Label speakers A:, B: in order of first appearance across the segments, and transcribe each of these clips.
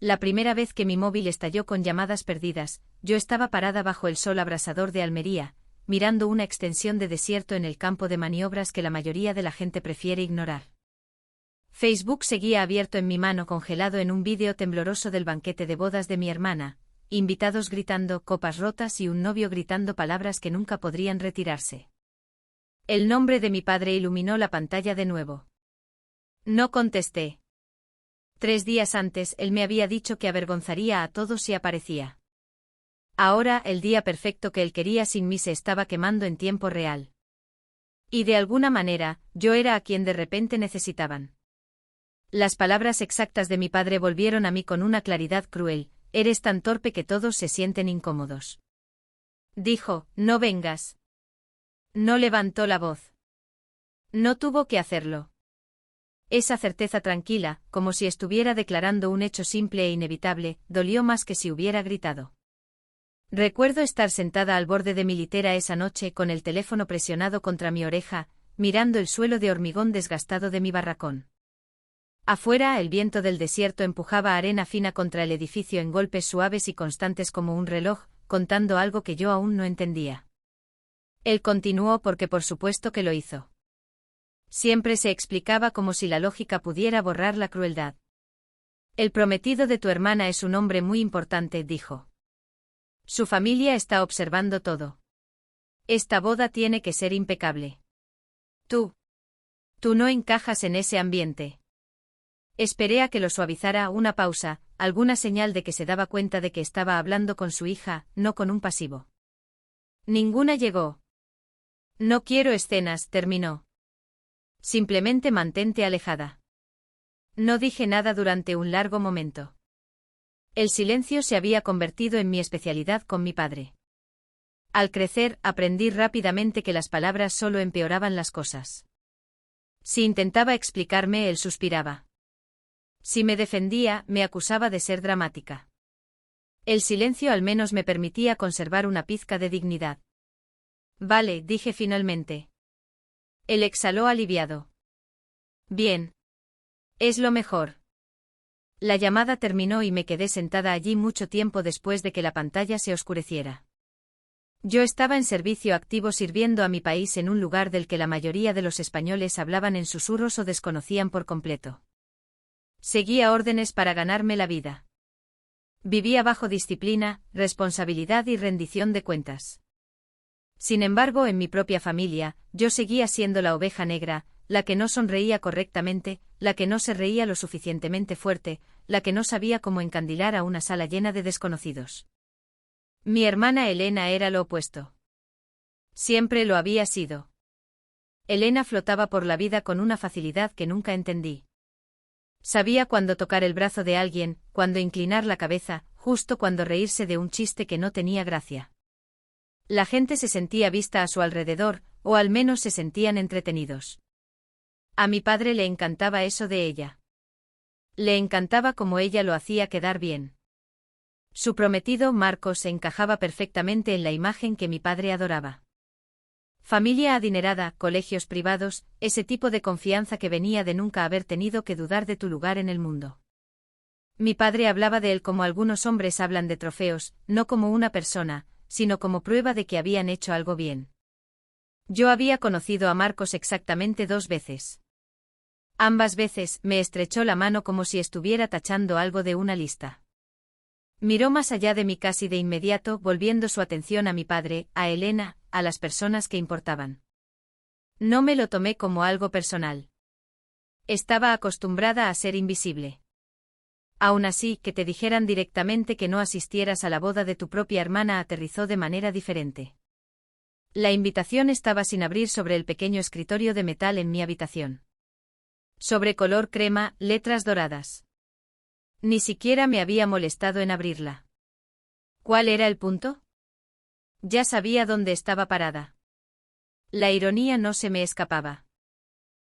A: La primera vez que mi móvil estalló con llamadas perdidas, yo estaba parada bajo el sol abrasador de Almería, mirando una extensión de desierto en el campo de maniobras que la mayoría de la gente prefiere ignorar. Facebook seguía abierto en mi mano congelado en un vídeo tembloroso del banquete de bodas de mi hermana, invitados gritando copas rotas y un novio gritando palabras que nunca podrían retirarse. El nombre de mi padre iluminó la pantalla de nuevo. No contesté. 3 días antes él me había dicho que avergonzaría a todos si aparecía. Ahora el día perfecto que él quería sin mí se estaba quemando en tiempo real. Y de alguna manera, yo era a quien de repente necesitaban. Las palabras exactas de mi padre volvieron a mí con una claridad cruel: eres tan torpe que todos se sienten incómodos. Dijo, no vengas. No levantó la voz. No tuvo que hacerlo. Esa certeza tranquila, como si estuviera declarando un hecho simple e inevitable, dolió más que si hubiera gritado. Recuerdo estar sentada al borde de mi litera esa noche con el teléfono presionado contra mi oreja, mirando el suelo de hormigón desgastado de mi barracón. Afuera el viento del desierto empujaba arena fina contra el edificio en golpes suaves y constantes como un reloj, contando algo que yo aún no entendía. Él continuó porque por supuesto que lo hizo. Siempre se explicaba como si la lógica pudiera borrar la crueldad. El prometido de tu hermana es un hombre muy importante, dijo. Su familia está observando todo. Esta boda tiene que ser impecable. Tú no encajas en ese ambiente. Esperé a que lo suavizara, una pausa, alguna señal de que se daba cuenta de que estaba hablando con su hija, no con un pasivo. Ninguna llegó. No quiero escenas, terminó. Simplemente mantente alejada. No dije nada durante un largo momento. El silencio se había convertido en mi especialidad con mi padre. Al crecer, aprendí rápidamente que las palabras solo empeoraban las cosas. Si intentaba explicarme, él suspiraba. Si me defendía, me acusaba de ser dramática. El silencio al menos me permitía conservar una pizca de dignidad. Vale, dije finalmente. Él exhaló aliviado. Bien. Es lo mejor. La llamada terminó y me quedé sentada allí mucho tiempo después de que la pantalla se oscureciera. Yo estaba en servicio activo sirviendo a mi país en un lugar del que la mayoría de los españoles hablaban en susurros o desconocían por completo. Seguía órdenes para ganarme la vida. Vivía bajo disciplina, responsabilidad y rendición de cuentas. Sin embargo, en mi propia familia, yo seguía siendo la oveja negra, la que no sonreía correctamente, la que no se reía lo suficientemente fuerte, la que no sabía cómo encandilar a una sala llena de desconocidos. Mi hermana Elena era lo opuesto. Siempre lo había sido. Elena flotaba por la vida con una facilidad que nunca entendí. Sabía cuándo tocar el brazo de alguien, cuándo inclinar la cabeza, justo cuando reírse de un chiste que no tenía gracia. La gente se sentía vista a su alrededor, o al menos se sentían entretenidos. A mi padre le encantaba eso de ella. Le encantaba cómo ella lo hacía quedar bien. Su prometido, Marcos, encajaba perfectamente en la imagen que mi padre adoraba. Familia adinerada, colegios privados, ese tipo de confianza que venía de nunca haber tenido que dudar de tu lugar en el mundo. Mi padre hablaba de él como algunos hombres hablan de trofeos, no como una persona, sino como prueba de que habían hecho algo bien. Yo había conocido a Marcos exactamente 2 veces. Ambas veces me estrechó la mano como si estuviera tachando algo de una lista. Miró más allá de mí casi de inmediato, volviendo su atención a mi padre, a Elena, a las personas que importaban. No me lo tomé como algo personal. Estaba acostumbrada a ser invisible. Aún así, que te dijeran directamente que no asistieras a la boda de tu propia hermana aterrizó de manera diferente. La invitación estaba sin abrir sobre el pequeño escritorio de metal en mi habitación. Sobre color crema, letras doradas. Ni siquiera me había molestado en abrirla. ¿Cuál era el punto? Ya sabía dónde estaba parada. La ironía no se me escapaba.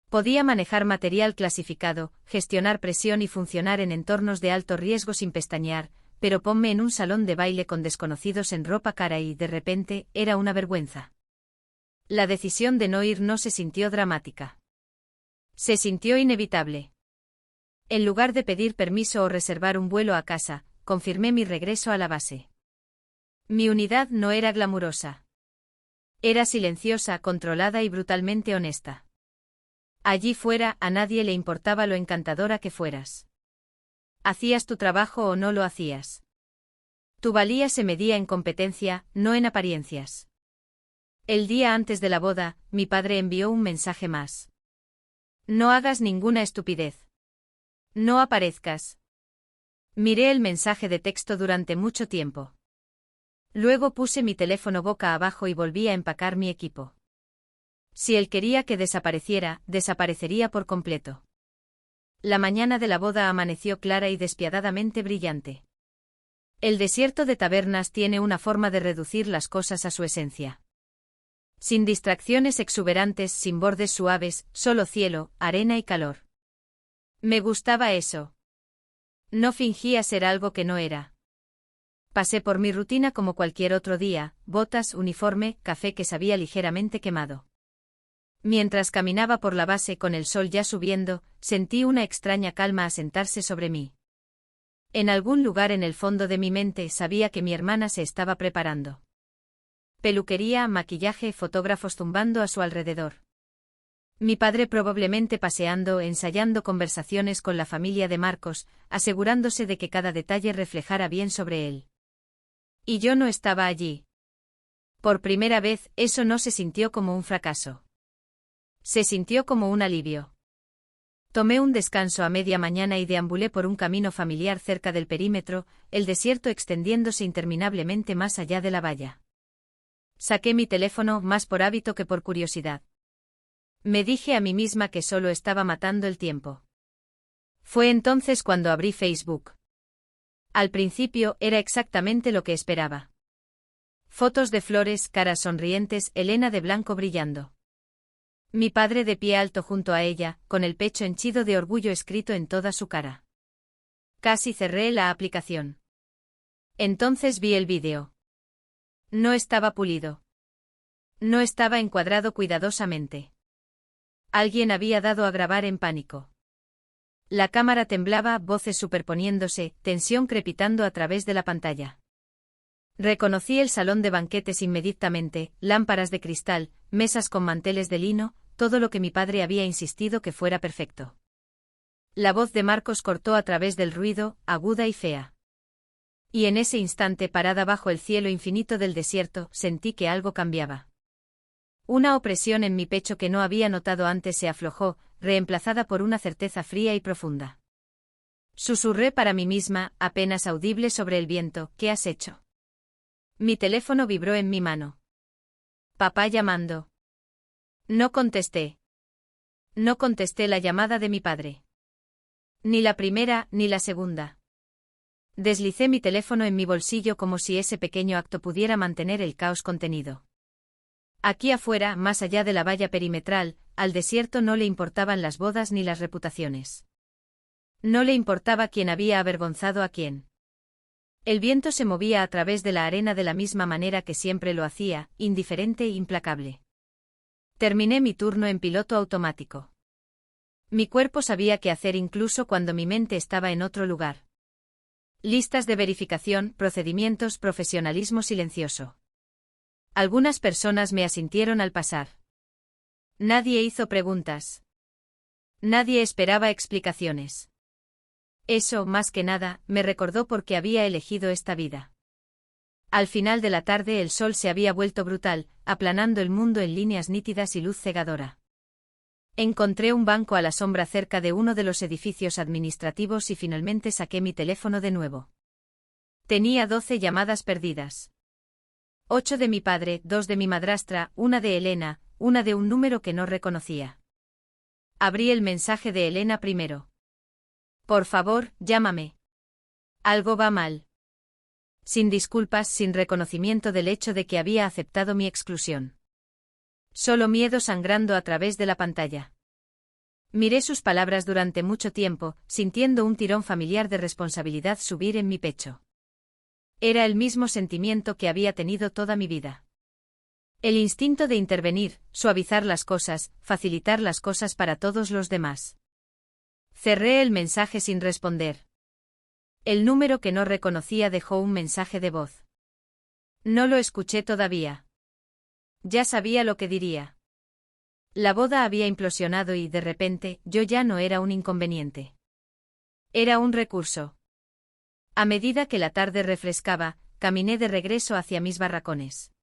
A: Podía manejar material clasificado, gestionar presión y funcionar en entornos de alto riesgo sin pestañear, pero ponme en un salón de baile con desconocidos en ropa cara y, de repente, era una vergüenza. La decisión de no ir no se sintió dramática. Se sintió inevitable. En lugar de pedir permiso o reservar un vuelo a casa, confirmé mi regreso a la base. Mi unidad no era glamurosa. Era silenciosa, controlada y brutalmente honesta. Allí fuera, a nadie le importaba lo encantadora que fueras. ¿Hacías tu trabajo o no lo hacías? Tu valía se medía en competencia, no en apariencias. El día antes de la boda, mi padre envió un mensaje más. No hagas ninguna estupidez. No aparezcas. Miré el mensaje de texto durante mucho tiempo. Luego puse mi teléfono boca abajo y volví a empacar mi equipo. Si él quería que desapareciera, desaparecería por completo. La mañana de la boda amaneció clara y despiadadamente brillante. El desierto de Tabernas tiene una forma de reducir las cosas a su esencia. Sin distracciones exuberantes, sin bordes suaves, solo cielo, arena y calor. Me gustaba eso. No fingía ser algo que no era. Pasé por mi rutina como cualquier otro día, botas, uniforme, café que sabía ligeramente quemado. Mientras caminaba por la base con el sol ya subiendo, sentí una extraña calma asentarse sobre mí. En algún lugar en el fondo de mi mente sabía que mi hermana se estaba preparando. Peluquería, maquillaje, fotógrafos zumbando a su alrededor. Mi padre probablemente paseando, ensayando conversaciones con la familia de Marcos, asegurándose de que cada detalle reflejara bien sobre él. Y yo no estaba allí. Por primera vez, eso no se sintió como un fracaso. Se sintió como un alivio. Tomé un descanso a media mañana y deambulé por un camino familiar cerca del perímetro, el desierto extendiéndose interminablemente más allá de la valla. Saqué mi teléfono, más por hábito que por curiosidad. Me dije a mí misma que solo estaba matando el tiempo. Fue entonces cuando abrí Facebook. Al principio era exactamente lo que esperaba. Fotos de flores, caras sonrientes, Elena de blanco brillando. Mi padre de pie alto junto a ella, con el pecho henchido de orgullo escrito en toda su cara. Casi cerré la aplicación. Entonces vi el vídeo. No estaba pulido. No estaba encuadrado cuidadosamente. Alguien había dado a grabar en pánico. La cámara temblaba, voces superponiéndose, tensión crepitando a través de la pantalla. Reconocí el salón de banquetes inmediatamente, lámparas de cristal, mesas con manteles de lino, todo lo que mi padre había insistido que fuera perfecto. La voz de Marcos cortó a través del ruido, aguda y fea. Y en ese instante, parada bajo el cielo infinito del desierto, sentí que algo cambiaba. Una opresión en mi pecho que no había notado antes se aflojó, reemplazada por una certeza fría y profunda. Susurré para mí misma, apenas audible sobre el viento, ¿qué has hecho? Mi teléfono vibró en mi mano. Papá llamando. No contesté. No contesté la llamada de mi padre. Ni la primera, ni la segunda. Deslicé mi teléfono en mi bolsillo como si ese pequeño acto pudiera mantener el caos contenido. Aquí afuera, más allá de la valla perimetral, al desierto no le importaban las bodas ni las reputaciones. No le importaba quién había avergonzado a quién. El viento se movía a través de la arena de la misma manera que siempre lo hacía, indiferente e implacable. Terminé mi turno en piloto automático. Mi cuerpo sabía qué hacer incluso cuando mi mente estaba en otro lugar. Listas de verificación, procedimientos, profesionalismo silencioso. Algunas personas me asintieron al pasar. Nadie hizo preguntas. Nadie esperaba explicaciones. Eso, más que nada, me recordó por qué había elegido esta vida. Al final de la tarde el sol se había vuelto brutal, aplanando el mundo en líneas nítidas y luz cegadora. Encontré un banco a la sombra cerca de uno de los edificios administrativos y finalmente saqué mi teléfono de nuevo. Tenía 12 llamadas perdidas. 8 de mi padre, 2 de mi madrastra, una de Elena, una de un número que no reconocía. Abrí el mensaje de Elena primero. Por favor, llámame. Algo va mal. Sin disculpas, sin reconocimiento del hecho de que había aceptado mi exclusión. Solo miedo sangrando a través de la pantalla. Miré sus palabras durante mucho tiempo, sintiendo un tirón familiar de responsabilidad subir en mi pecho. Era el mismo sentimiento que había tenido toda mi vida. El instinto de intervenir, suavizar las cosas, facilitar las cosas para todos los demás. Cerré el mensaje sin responder. El número que no reconocía dejó un mensaje de voz. No lo escuché todavía. Ya sabía lo que diría. La boda había implosionado y, de repente, yo ya no era un inconveniente. Era un recurso. A medida que la tarde refrescaba, caminé de regreso hacia mis barracones.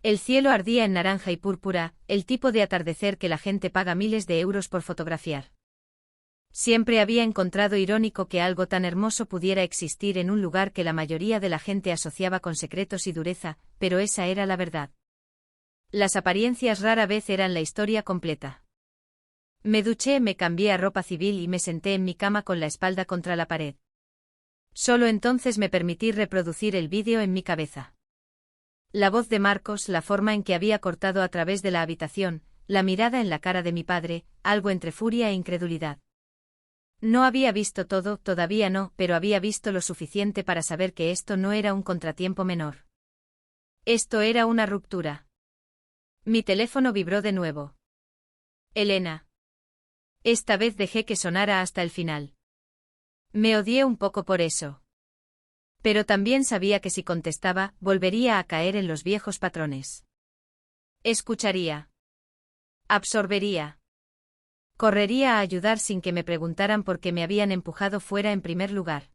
A: El cielo ardía en naranja y púrpura, el tipo de atardecer que la gente paga miles de euros por fotografiar. Siempre había encontrado irónico que algo tan hermoso pudiera existir en un lugar que la mayoría de la gente asociaba con secretos y dureza, pero esa era la verdad. Las apariencias rara vez eran la historia completa. Me duché, me cambié a ropa civil y me senté en mi cama con la espalda contra la pared. Solo entonces me permití reproducir el vídeo en mi cabeza. La voz de Marcos, la forma en que había cortado a través de la habitación, la mirada en la cara de mi padre, algo entre furia e incredulidad. No había visto todo, todavía no, pero había visto lo suficiente para saber que esto no era un contratiempo menor. Esto era una ruptura. Mi teléfono vibró de nuevo. Elena. Esta vez dejé que sonara hasta el final. Me odié un poco por eso. Pero también sabía que si contestaba, volvería a caer en los viejos patrones. Escucharía. Absorbería. Correría a ayudar sin que me preguntaran por qué me habían empujado fuera en primer lugar.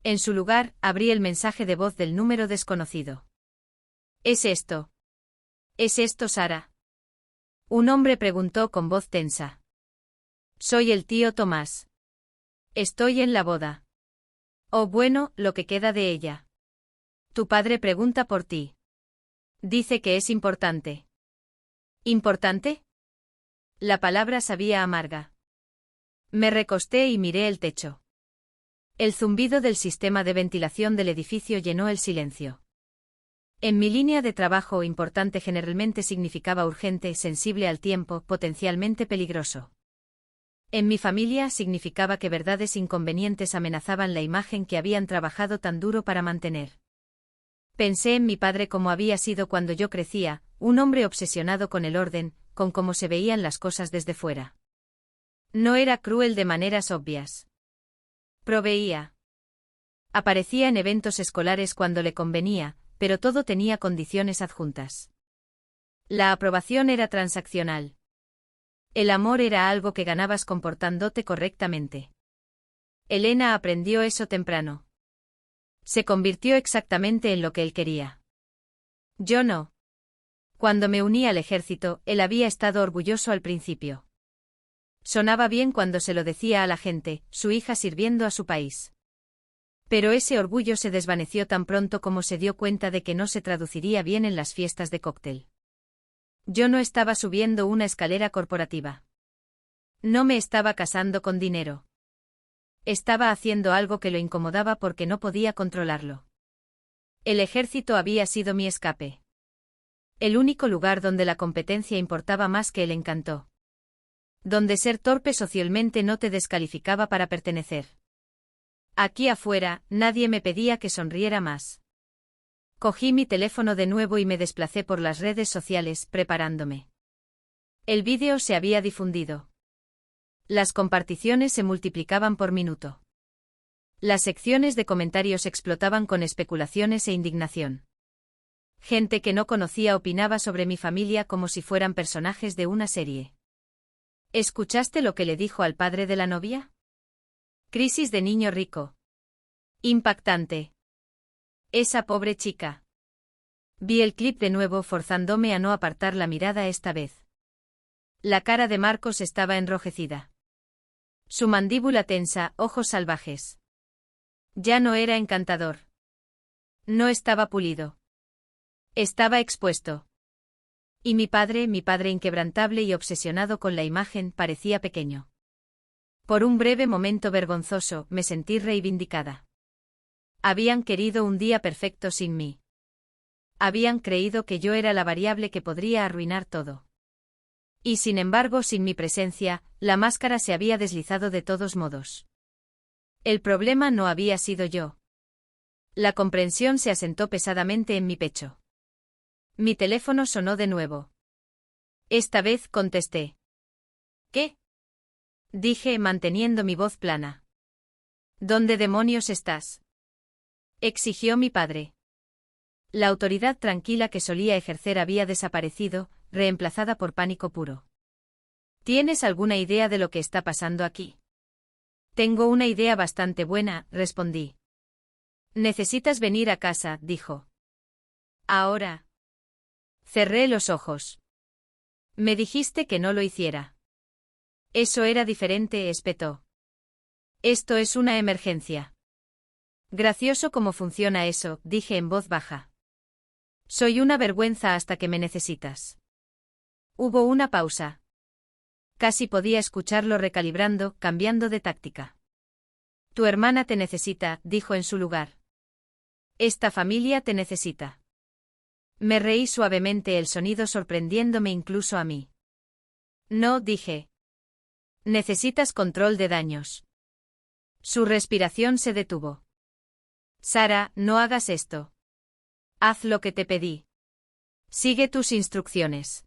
A: En su lugar, abrí el mensaje de voz del número desconocido. ¿Es esto? ¿Es esto, Sara? Un hombre preguntó con voz tensa. Soy el tío Tomás. Estoy en la boda. Oh, bueno, lo que queda de ella. Tu padre pregunta por ti. Dice que es importante. ¿Importante? La palabra sabía amarga. Me recosté y miré el techo. El zumbido del sistema de ventilación del edificio llenó el silencio. En mi línea de trabajo, importante generalmente significaba urgente, sensible al tiempo, potencialmente peligroso. En mi familia significaba que verdades inconvenientes amenazaban la imagen que habían trabajado tan duro para mantener. Pensé en mi padre como había sido cuando yo crecía, un hombre obsesionado con el orden, con cómo se veían las cosas desde fuera. No era cruel de maneras obvias. Proveía. Aparecía en eventos escolares cuando le convenía, pero todo tenía condiciones adjuntas. La aprobación era transaccional. El amor era algo que ganabas comportándote correctamente. Elena aprendió eso temprano. Se convirtió exactamente en lo que él quería. Yo no. Cuando me uní al ejército, él había estado orgulloso al principio. Sonaba bien cuando se lo decía a la gente, su hija sirviendo a su país. Pero ese orgullo se desvaneció tan pronto como se dio cuenta de que no se traduciría bien en las fiestas de cóctel. Yo no estaba subiendo una escalera corporativa. No me estaba casando con dinero. Estaba haciendo algo que lo incomodaba porque no podía controlarlo. El ejército había sido mi escape. El único lugar donde la competencia importaba más que el encanto. Donde ser torpe socialmente no te descalificaba para pertenecer. Aquí afuera, nadie me pedía que sonriera más. Cogí mi teléfono de nuevo y me desplacé por las redes sociales, preparándome. El vídeo se había difundido. Las comparticiones se multiplicaban por minuto. Las secciones de comentarios explotaban con especulaciones e indignación. Gente que no conocía opinaba sobre mi familia como si fueran personajes de una serie. ¿Escuchaste lo que le dijo al padre de la novia? Crisis de niño rico. Impactante. Esa pobre chica. Vi el clip de nuevo forzándome a no apartar la mirada esta vez. La cara de Marcos estaba enrojecida. Su mandíbula tensa, ojos salvajes. Ya no era encantador. No estaba pulido. Estaba expuesto. Y mi padre inquebrantable y obsesionado con la imagen, parecía pequeño. Por un breve momento vergonzoso, me sentí reivindicada. Habían querido un día perfecto sin mí. Habían creído que yo era la variable que podría arruinar todo. Y sin embargo, sin mi presencia, la máscara se había deslizado de todos modos. El problema no había sido yo. La comprensión se asentó pesadamente en mi pecho. Mi teléfono sonó de nuevo. Esta vez contesté. ¿Qué? Dije, manteniendo mi voz plana. ¿Dónde demonios estás? Exigió mi padre. La autoridad tranquila que solía ejercer había desaparecido, reemplazada por pánico puro. ¿Tienes alguna idea de lo que está pasando aquí? Tengo una idea bastante buena, respondí. Necesitas venir a casa, dijo. Ahora. Cerré los ojos. Me dijiste que no lo hiciera. Eso era diferente, espetó. Esto es una emergencia. Gracioso cómo funciona eso, dije en voz baja. Soy una vergüenza hasta que me necesitas. Hubo una pausa. Casi podía escucharlo recalibrando, cambiando de táctica. Tu hermana te necesita, dijo en su lugar. Esta familia te necesita. Me reí suavemente, el sonido sorprendiéndome incluso a mí. No, dije. Necesitas control de daños. Su respiración se detuvo. Sara, no hagas esto. Haz lo que te pedí. Sigue tus instrucciones.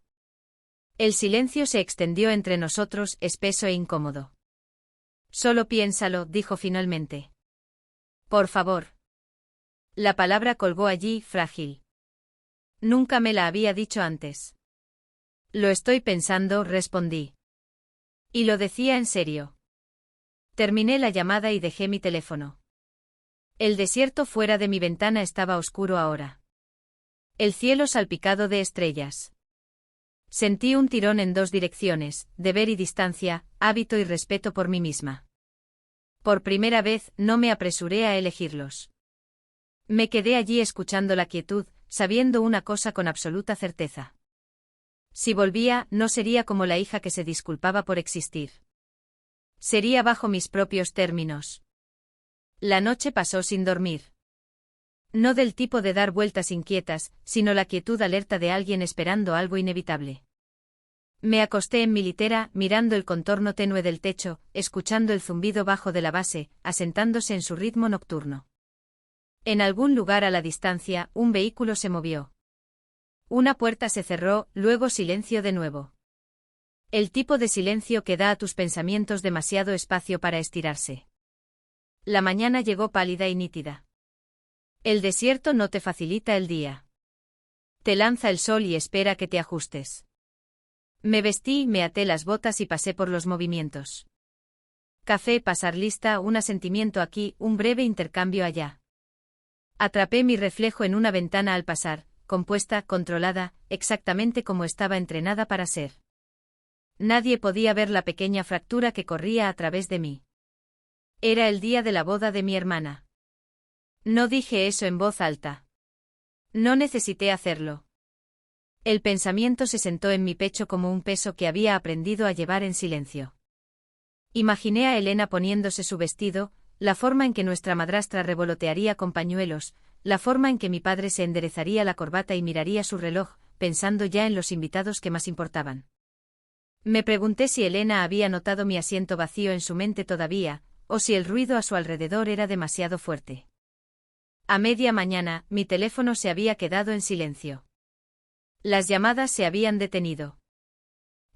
A: El silencio se extendió entre nosotros, espeso e incómodo. Solo piénsalo, dijo finalmente. Por favor. La palabra colgó allí, frágil. Nunca me la había dicho antes. Lo estoy pensando, respondí. Y lo decía en serio. Terminé la llamada y dejé mi teléfono. El desierto fuera de mi ventana estaba oscuro ahora. El cielo salpicado de estrellas. Sentí un tirón en dos direcciones, deber y distancia, hábito y respeto por mí misma. Por primera vez, no me apresuré a elegirlos. Me quedé allí escuchando la quietud, sabiendo una cosa con absoluta certeza. Si volvía, no sería como la hija que se disculpaba por existir. Sería bajo mis propios términos. La noche pasó sin dormir. No del tipo de dar vueltas inquietas, sino la quietud alerta de alguien esperando algo inevitable. Me acosté en mi litera, mirando el contorno tenue del techo, escuchando el zumbido bajo de la base, asentándose en su ritmo nocturno. En algún lugar a la distancia, un vehículo se movió. Una puerta se cerró, luego silencio de nuevo. El tipo de silencio que da a tus pensamientos demasiado espacio para estirarse. La mañana llegó pálida y nítida. El desierto no te facilita el día. Te lanza el sol y espera que te ajustes. Me vestí, me até las botas y pasé por los movimientos. Café, pasar lista, un asentimiento aquí, un breve intercambio allá. Atrapé mi reflejo en una ventana al pasar, compuesta, controlada, exactamente como estaba entrenada para ser. Nadie podía ver la pequeña fractura que corría a través de mí. Era el día de la boda de mi hermana. No dije eso en voz alta. No necesité hacerlo. El pensamiento se sentó en mi pecho como un peso que había aprendido a llevar en silencio. Imaginé a Elena poniéndose su vestido, la forma en que nuestra madrastra revolotearía con pañuelos, la forma en que mi padre se enderezaría la corbata y miraría su reloj, pensando ya en los invitados que más importaban. Me pregunté si Elena había notado mi asiento vacío en su mente todavía, o si el ruido a su alrededor era demasiado fuerte. A media mañana, mi teléfono se había quedado en silencio. Las llamadas se habían detenido.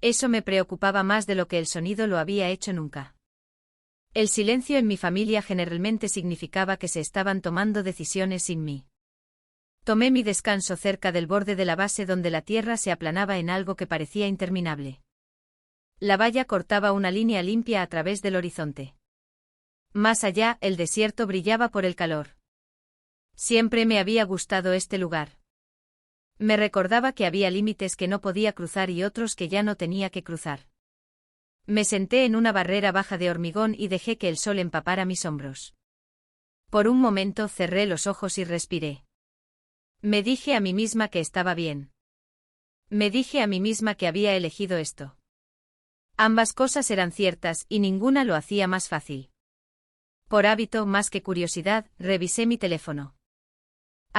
A: Eso me preocupaba más de lo que el sonido lo había hecho nunca. El silencio en mi familia generalmente significaba que se estaban tomando decisiones sin mí. Tomé mi descanso cerca del borde de la base donde la tierra se aplanaba en algo que parecía interminable. La valla cortaba una línea limpia a través del horizonte. Más allá, el desierto brillaba por el calor. Siempre me había gustado este lugar. Me recordaba que había límites que no podía cruzar y otros que ya no tenía que cruzar. Me senté en una barrera baja de hormigón y dejé que el sol empapara mis hombros. Por un momento cerré los ojos y respiré. Me dije a mí misma que estaba bien. Me dije a mí misma que había elegido esto. Ambas cosas eran ciertas y ninguna lo hacía más fácil. Por hábito más que curiosidad, revisé mi teléfono.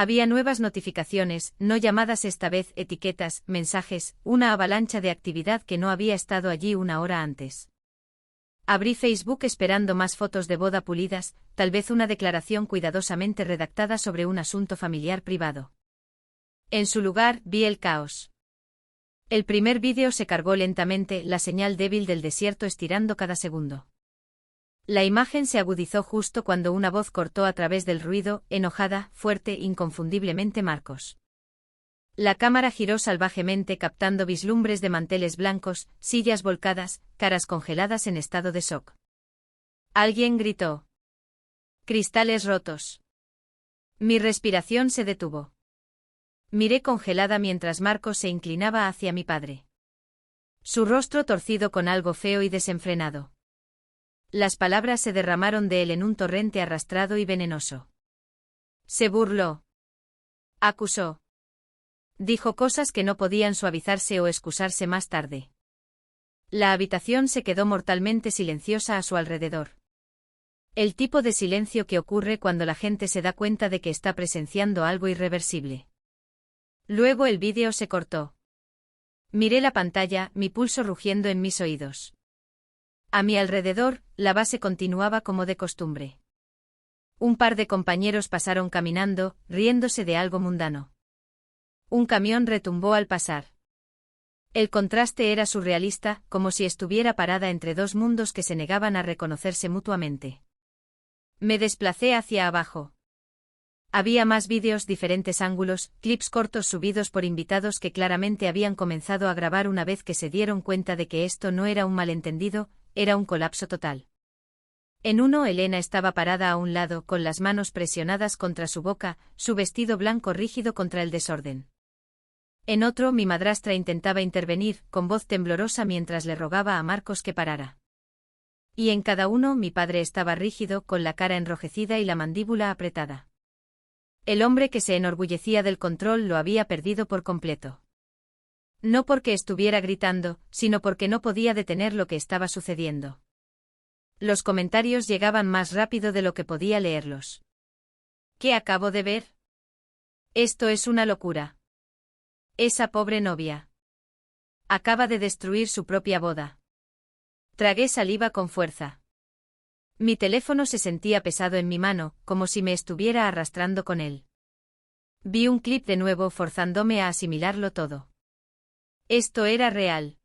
A: Había nuevas notificaciones, no llamadas esta vez, etiquetas, mensajes, una avalancha de actividad que no había estado allí una hora antes. Abrí Facebook esperando más fotos de boda pulidas, tal vez una declaración cuidadosamente redactada sobre un asunto familiar privado. En su lugar, vi el caos. El primer vídeo se cargó lentamente, la señal débil del desierto estirando cada segundo. La imagen se agudizó justo cuando una voz cortó a través del ruido, enojada, fuerte, inconfundiblemente Marcos. La cámara giró salvajemente captando vislumbres de manteles blancos, sillas volcadas, caras congeladas en estado de shock. Alguien gritó. Cristales rotos. Mi respiración se detuvo. Miré congelada mientras Marcos se inclinaba hacia mi padre. Su rostro torcido con algo feo y desenfrenado. Las palabras se derramaron de él en un torrente arrastrado y venenoso. Se burló. Acusó. Dijo cosas que no podían suavizarse o excusarse más tarde. La habitación se quedó mortalmente silenciosa a su alrededor. El tipo de silencio que ocurre cuando la gente se da cuenta de que está presenciando algo irreversible. Luego el vídeo se cortó. Miré la pantalla, mi pulso rugiendo en mis oídos. A mi alrededor, la base continuaba como de costumbre. Un par de compañeros pasaron caminando, riéndose de algo mundano. Un camión retumbó al pasar. El contraste era surrealista, como si estuviera parada entre dos mundos que se negaban a reconocerse mutuamente. Me desplacé hacia abajo. Había más vídeos, diferentes ángulos, clips cortos subidos por invitados que claramente habían comenzado a grabar una vez que se dieron cuenta de que esto no era un malentendido, era un colapso total. En uno, Elena estaba parada a un lado, con las manos presionadas contra su boca, su vestido blanco rígido contra el desorden. En otro, mi madrastra intentaba intervenir, con voz temblorosa mientras le rogaba a Marcos que parara. Y en cada uno, mi padre estaba rígido, con la cara enrojecida y la mandíbula apretada. El hombre que se enorgullecía del control lo había perdido por completo. No porque estuviera gritando, sino porque no podía detener lo que estaba sucediendo. Los comentarios llegaban más rápido de lo que podía leerlos. ¿Qué acabo de ver? Esto es una locura. Esa pobre novia. Acaba de destruir su propia boda. Tragué saliva con fuerza. Mi teléfono se sentía pesado en mi mano, como si me estuviera arrastrando con él. Vi un clip de nuevo forzándome a asimilarlo todo. Esto era real.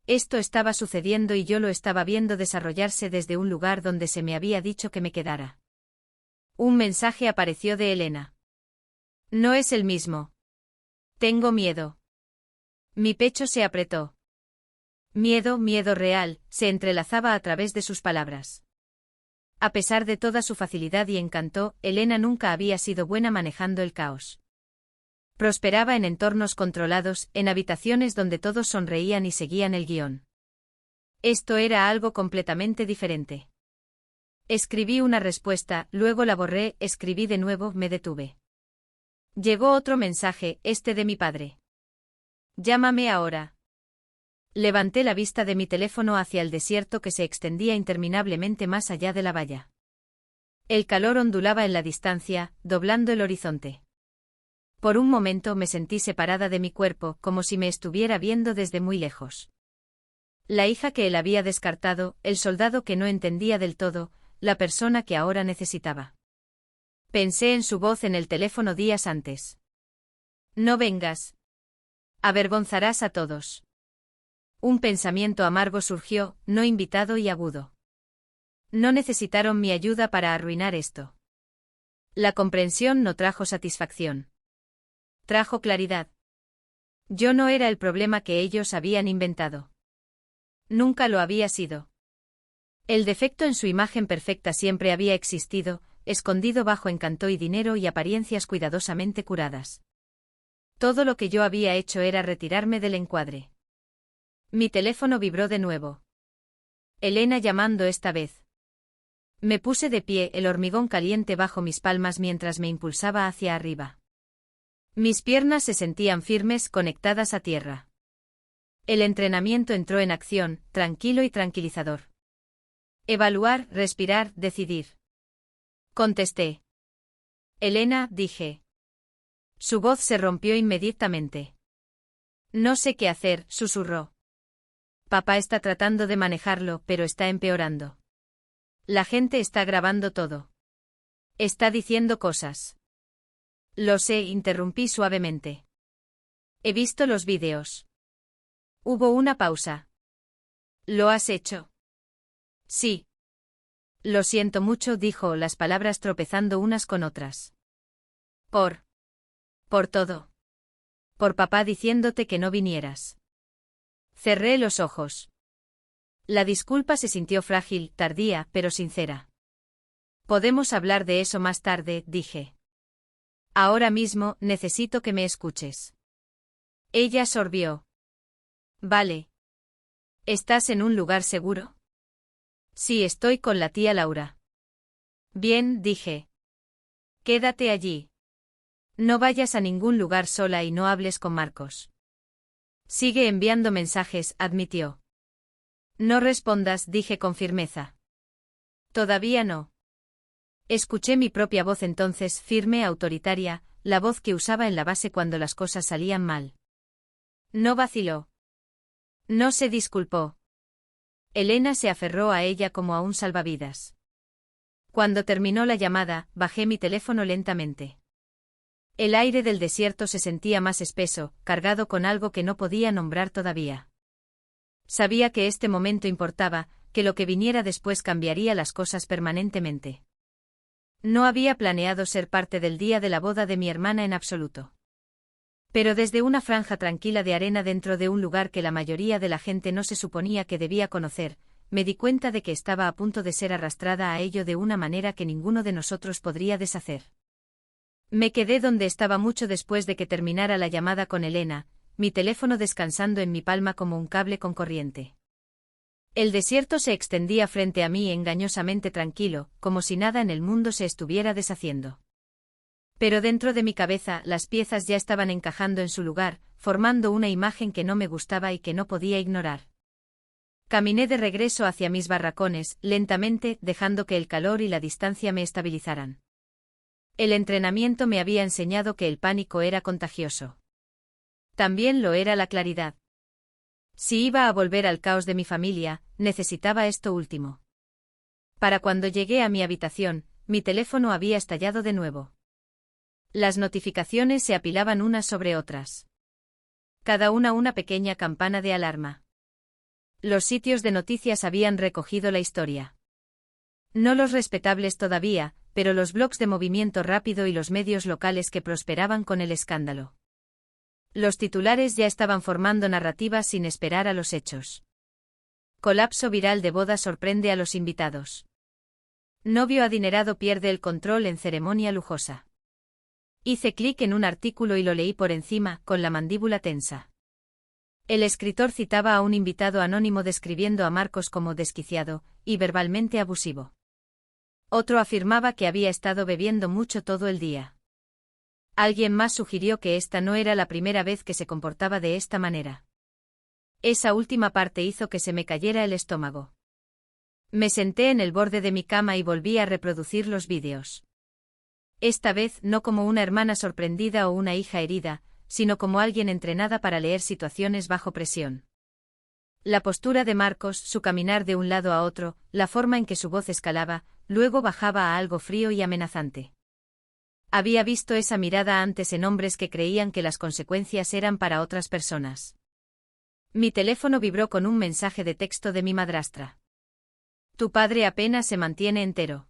A: Esto estaba sucediendo y yo lo estaba viendo desarrollarse desde un lugar donde se me había dicho que me quedara. Un mensaje apareció de Elena. No es el mismo. Tengo miedo. Mi pecho se apretó. Miedo, miedo real, se entrelazaba a través de sus palabras. A pesar de toda su facilidad y encanto, Elena nunca había sido buena manejando el caos. Prosperaba en entornos controlados, en habitaciones donde todos sonreían y seguían el guión. Esto era algo completamente diferente. Escribí una respuesta, luego la borré, escribí de nuevo, me detuve. Llegó otro mensaje, este de mi padre. Llámame ahora. Levanté la vista de mi teléfono hacia el desierto que se extendía interminablemente más allá de la valla. El calor ondulaba en la distancia, doblando el horizonte. Por un momento me sentí separada de mi cuerpo, como si me estuviera viendo desde muy lejos. La hija que él había descartado, el soldado que no entendía del todo, la persona que ahora necesitaba. Pensé en su voz en el teléfono días antes. No vengas. Avergonzarás a todos. Un pensamiento amargo surgió, no invitado y agudo. No necesitaron mi ayuda para arruinar esto. La comprensión no trajo satisfacción. Trajo claridad. Yo no era el problema que ellos habían inventado. Nunca lo había sido. El defecto en su imagen perfecta siempre había existido, escondido bajo encanto y dinero y apariencias cuidadosamente curadas. Todo lo que yo había hecho era retirarme del encuadre. Mi teléfono vibró de nuevo. Elena llamando esta vez. Me puse de pie, el hormigón caliente bajo mis palmas mientras me impulsaba hacia arriba. Mis piernas se sentían firmes, conectadas a tierra. El entrenamiento entró en acción, tranquilo y tranquilizador. Evaluar, respirar, decidir. Contesté. Elena, dije. Su voz se rompió inmediatamente. No sé qué hacer, susurró. Papá está tratando de manejarlo, pero está empeorando. La gente está grabando todo. Está diciendo cosas. Lo sé, interrumpí suavemente. He visto los vídeos. Hubo una pausa. ¿Lo has hecho? Sí. Lo siento mucho, dijo, las palabras tropezando unas con otras. Por todo. Por papá diciéndote que no vinieras. Cerré los ojos. La disculpa se sintió frágil, tardía, pero sincera. Podemos hablar de eso más tarde, dije. Ahora mismo, necesito que me escuches. Ella sorbió. Vale. ¿Estás en un lugar seguro? Sí, estoy con la tía Laura. Bien, dije. Quédate allí. No vayas a ningún lugar sola y no hables con Marcos. Sigue enviando mensajes, admitió. No respondas, dije con firmeza. Todavía no. Escuché mi propia voz entonces, firme, autoritaria, la voz que usaba en la base cuando las cosas salían mal. No vaciló. No se disculpó. Elena se aferró a ella como a un salvavidas. Cuando terminó la llamada, bajé mi teléfono lentamente. El aire del desierto se sentía más espeso, cargado con algo que no podía nombrar todavía. Sabía que este momento importaba, que lo que viniera después cambiaría las cosas permanentemente. No había planeado ser parte del día de la boda de mi hermana en absoluto. Pero desde una franja tranquila de arena dentro de un lugar que la mayoría de la gente no se suponía que debía conocer, me di cuenta de que estaba a punto de ser arrastrada a ello de una manera que ninguno de nosotros podría deshacer. Me quedé donde estaba mucho después de que terminara la llamada con Elena, mi teléfono descansando en mi palma como un cable con corriente. El desierto se extendía frente a mí engañosamente tranquilo, como si nada en el mundo se estuviera deshaciendo. Pero dentro de mi cabeza las piezas ya estaban encajando en su lugar, formando una imagen que no me gustaba y que no podía ignorar. Caminé de regreso hacia mis barracones, lentamente, dejando que el calor y la distancia me estabilizaran. El entrenamiento me había enseñado que el pánico era contagioso. También lo era la claridad. Si iba a volver al caos de mi familia, necesitaba esto último. Para cuando llegué a mi habitación, mi teléfono había estallado de nuevo. Las notificaciones se apilaban unas sobre otras. Cada una pequeña campana de alarma. Los sitios de noticias habían recogido la historia. No los respetables todavía, pero los blogs de movimiento rápido y los medios locales que prosperaban con el escándalo. Los titulares ya estaban formando narrativas sin esperar a los hechos. Colapso viral de boda sorprende a los invitados. Novio adinerado pierde el control en ceremonia lujosa. Hice clic en un artículo y lo leí por encima, con la mandíbula tensa. El escritor citaba a un invitado anónimo describiendo a Marcos como desquiciado y verbalmente abusivo. Otro afirmaba que había estado bebiendo mucho todo el día. Alguien más sugirió que esta no era la primera vez que se comportaba de esta manera. Esa última parte hizo que se me cayera el estómago. Me senté en el borde de mi cama y volví a reproducir los vídeos. Esta vez no como una hermana sorprendida o una hija herida, sino como alguien entrenada para leer situaciones bajo presión. La postura de Marcos, su caminar de un lado a otro, la forma en que su voz escalaba, luego bajaba a algo frío y amenazante. Había visto esa mirada antes en hombres que creían que las consecuencias eran para otras personas. Mi teléfono vibró con un mensaje de texto de mi madrastra. Tu padre apenas se mantiene entero.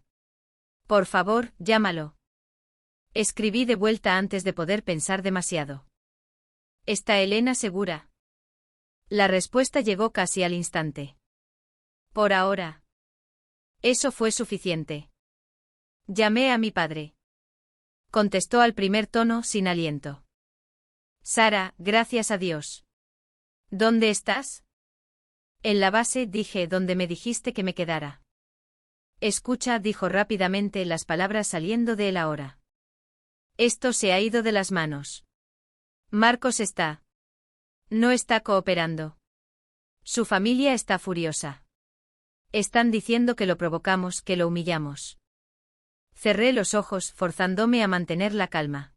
A: Por favor, llámalo. Escribí de vuelta antes de poder pensar demasiado. ¿Está Elena segura? La respuesta llegó casi al instante. Por ahora. Eso fue suficiente. Llamé a mi padre. Contestó al primer tono sin aliento. Sara, gracias a Dios. ¿Dónde estás? En la base, dije, donde me dijiste que me quedara. Escucha, dijo rápidamente, las palabras saliendo de él ahora. Esto se ha ido de las manos. Marcos no está cooperando. Su familia está furiosa. Están diciendo que lo provocamos, que lo humillamos. Cerré los ojos, forzándome a mantener la calma.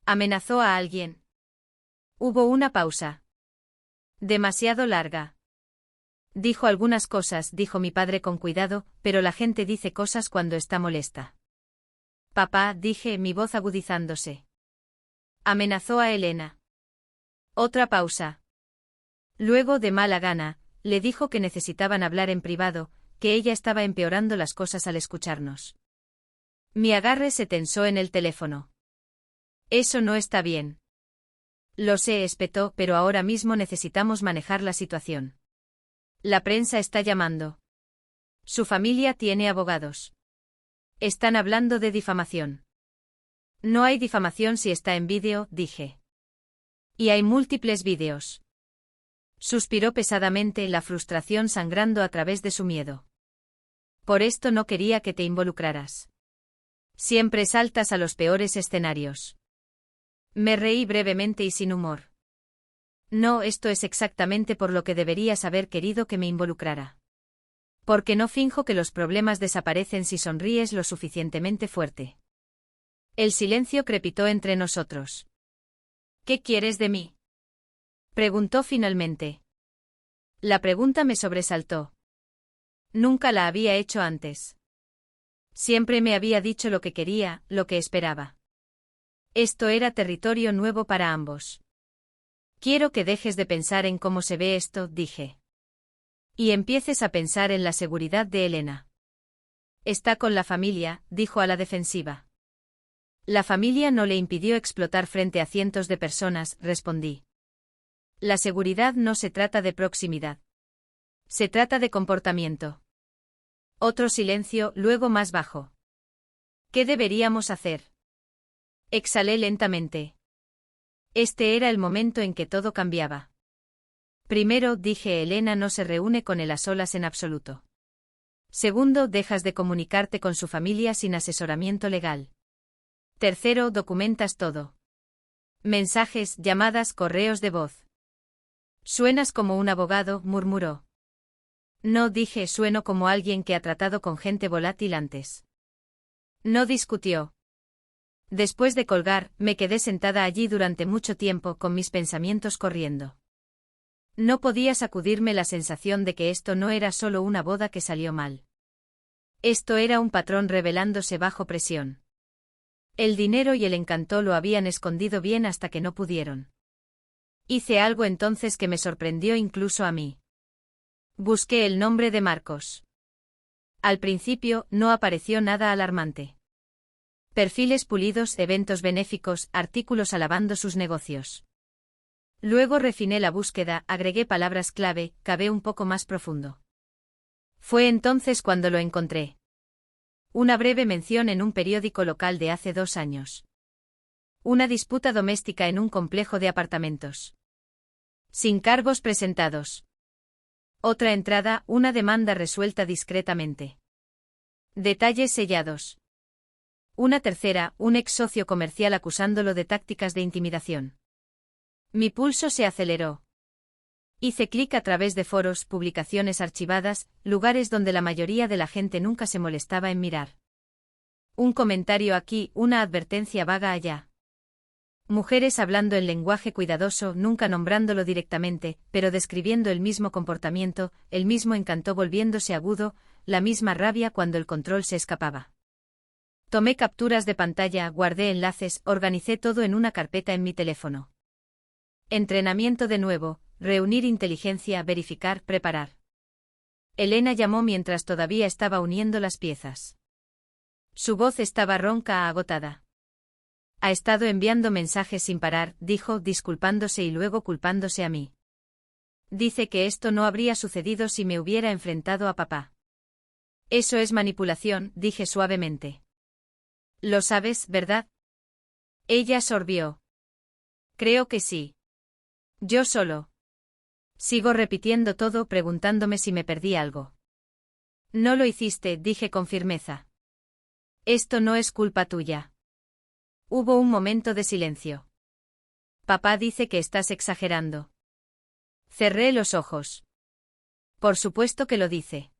A: ¿Amenazó a alguien? Hubo una pausa. Demasiado larga. Dijo algunas cosas, dijo mi padre con cuidado, pero la gente dice cosas cuando está molesta. Papá, dije, mi voz agudizándose. Amenazó a Elena. Otra pausa. Luego, de mala gana, le dijo que necesitaban hablar en privado, que ella estaba empeorando las cosas al escucharnos. Mi agarre se tensó en el teléfono. Eso no está bien. Lo sé, espetó, pero ahora mismo necesitamos manejar la situación. La prensa está llamando. Su familia tiene abogados. Están hablando de difamación. No hay difamación si está en vídeo, dije. Y hay múltiples vídeos. Suspiró pesadamente, la frustración sangrando a través de su miedo. Por esto no quería que te involucraras. Siempre saltas a los peores escenarios. Me reí brevemente y sin humor. No, esto es exactamente por lo que deberías haber querido que me involucrara. Porque no finjo que los problemas desaparecen si sonríes lo suficientemente fuerte. El silencio crepitó entre nosotros. ¿Qué quieres de mí?, preguntó finalmente. La pregunta me sobresaltó. Nunca la había hecho antes. Siempre me había dicho lo que quería, lo que esperaba. Esto era territorio nuevo para ambos. Quiero que dejes de pensar en cómo se ve esto, dije. Y empieces a pensar en la seguridad de Elena. Está con la familia, dijo a la defensiva. La familia no le impidió explotar frente a cientos de personas, respondí. La seguridad no se trata de proximidad. Se trata de comportamiento. Otro silencio, luego más bajo. ¿Qué deberíamos hacer?, exhalé lentamente. Este era el momento en que todo cambiaba. Primero, dije, Elena no se reúne con él a solas en absoluto. Segundo, dejas de comunicarte con su familia sin asesoramiento legal. Tercero, documentas todo. Mensajes, llamadas, correos de voz. Suenas como un abogado, murmuró. No, dije, sueno como alguien que ha tratado con gente volátil antes. No discutió. Después de colgar, me quedé sentada allí durante mucho tiempo con mis pensamientos corriendo. No podía sacudirme la sensación de que esto no era solo una boda que salió mal. Esto era un patrón revelándose bajo presión. El dinero y el encanto lo habían escondido bien hasta que no pudieron. Hice algo entonces que me sorprendió incluso a mí. Busqué el nombre de Marcos. Al principio, no apareció nada alarmante. Perfiles pulidos, eventos benéficos, artículos alabando sus negocios. Luego refiné la búsqueda, agregué palabras clave, cavé un poco más profundo. Fue entonces cuando lo encontré. Una breve mención en un periódico local de hace 2 años. Una disputa doméstica en un complejo de apartamentos. Sin cargos presentados. Otra entrada, una demanda resuelta discretamente. Detalles sellados. Una tercera, un ex socio comercial acusándolo de tácticas de intimidación. Mi pulso se aceleró. Hice clic a través de foros, publicaciones archivadas, lugares donde la mayoría de la gente nunca se molestaba en mirar. Un comentario aquí, una advertencia vaga allá. Mujeres hablando en lenguaje cuidadoso, nunca nombrándolo directamente, pero describiendo el mismo comportamiento, el mismo encanto volviéndose agudo, la misma rabia cuando el control se escapaba. Tomé capturas de pantalla, guardé enlaces, organicé todo en una carpeta en mi teléfono. Entrenamiento de nuevo, reunir inteligencia, verificar, preparar. Elena llamó mientras todavía estaba uniendo las piezas. Su voz estaba ronca, agotada. Ha estado enviando mensajes sin parar, dijo, disculpándose y luego culpándose a mí. Dice que esto no habría sucedido si me hubiera enfrentado a papá. Eso es manipulación, dije suavemente. Lo sabes, ¿verdad? Ella sorbió. Creo que sí. Yo solo. Sigo repitiendo todo, preguntándome si me perdí algo. No lo hiciste, dije con firmeza. Esto no es culpa tuya. Hubo un momento de silencio. Papá dice que estás exagerando. Cerré los ojos. Por supuesto que lo dice.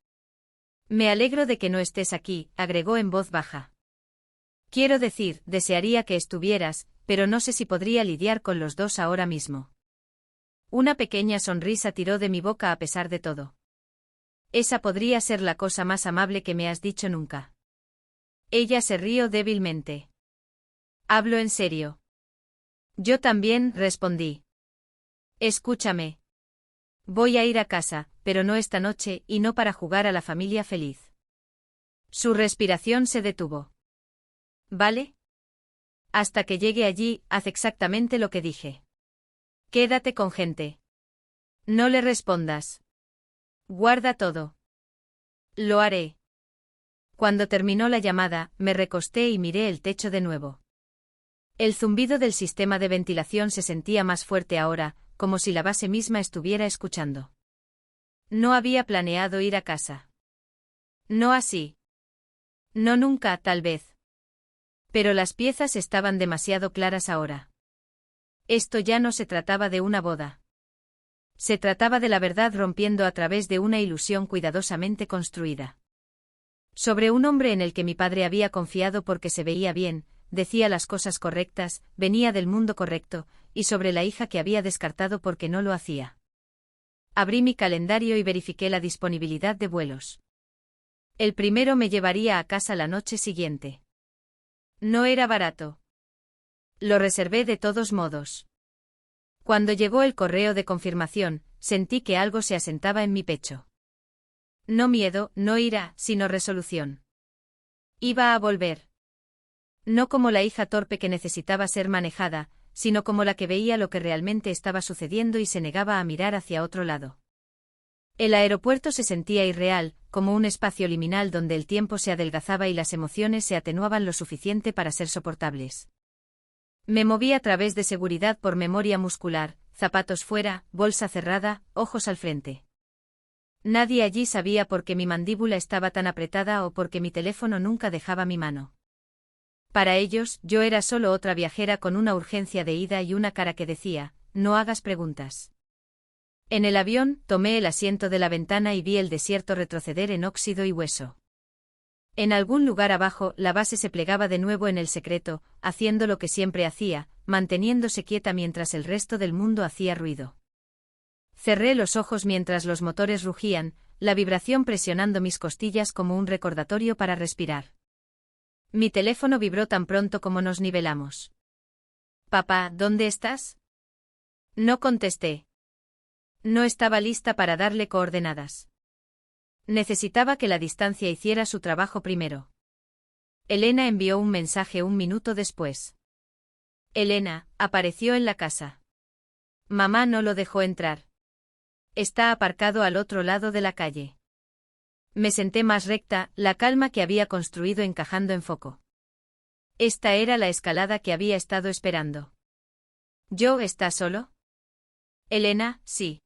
A: Me alegro de que no estés aquí, agregó en voz baja. Quiero decir, desearía que estuvieras, pero no sé si podría lidiar con los dos ahora mismo. Una pequeña sonrisa tiró de mi boca a pesar de todo. Esa podría ser la cosa más amable que me has dicho nunca. Ella se rió débilmente. Hablo en serio. Yo también, respondí. Escúchame. Voy a ir a casa, pero no esta noche y no para jugar a la familia feliz. Su respiración se detuvo. ¿Vale? Hasta que llegue allí, haz exactamente lo que dije. Quédate con gente. No le respondas. Guarda todo. Lo haré. Cuando terminó la llamada, me recosté y miré el techo de nuevo. El zumbido del sistema de ventilación se sentía más fuerte ahora, como si la base misma estuviera escuchando. No había planeado ir a casa. No así. No nunca, tal vez. Pero las piezas estaban demasiado claras ahora. Esto ya no se trataba de una boda. Se trataba de la verdad rompiendo a través de una ilusión cuidadosamente construida. Sobre un hombre en el que mi padre había confiado porque se veía bien, decía las cosas correctas, venía del mundo correcto, y sobre la hija que había descartado porque no lo hacía. Abrí mi calendario y verifiqué la disponibilidad de vuelos. El primero me llevaría a casa la noche siguiente. No era barato. Lo reservé de todos modos. Cuando llegó el correo de confirmación, sentí que algo se asentaba en mi pecho. No miedo, no ira, sino resolución. Iba a volver. No como la hija torpe que necesitaba ser manejada, sino como la que veía lo que realmente estaba sucediendo y se negaba a mirar hacia otro lado. El aeropuerto se sentía irreal, como un espacio liminal donde el tiempo se adelgazaba y las emociones se atenuaban lo suficiente para ser soportables. Me moví a través de seguridad por memoria muscular, zapatos fuera, bolsa cerrada, ojos al frente. Nadie allí sabía por qué mi mandíbula estaba tan apretada o por qué mi teléfono nunca dejaba mi mano. Para ellos, yo era solo otra viajera con una urgencia de ida y una cara que decía, no hagas preguntas. En el avión, tomé el asiento de la ventana y vi el desierto retroceder en óxido y hueso. En algún lugar abajo, la base se plegaba de nuevo en el secreto, haciendo lo que siempre hacía, manteniéndose quieta mientras el resto del mundo hacía ruido. Cerré los ojos mientras los motores rugían, la vibración presionando mis costillas como un recordatorio para respirar. Mi teléfono vibró tan pronto como nos nivelamos. «Papá, ¿dónde estás?» No contesté. No estaba lista para darle coordenadas. Necesitaba que la distancia hiciera su trabajo primero. Elena envió un mensaje un minuto después. Elena, apareció en la casa. Mamá no lo dejó entrar. Está aparcado al otro lado de la calle. Me senté más recta, la calma que había construido encajando en foco. Esta era la escalada que había estado esperando. ¿Yo está solo? Elena, sí.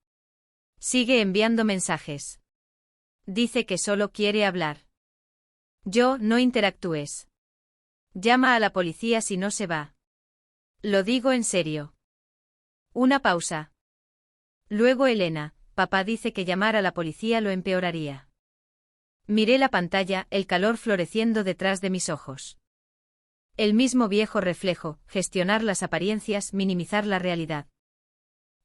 A: Sigue enviando mensajes. Dice que solo quiere hablar. Yo, no interactúes. Llama a la policía si no se va. Lo digo en serio. Una pausa. Luego Elena, papá dice que llamar a la policía lo empeoraría. Miré la pantalla, el calor floreciendo detrás de mis ojos. El mismo viejo reflejo, gestionar las apariencias, minimizar la realidad.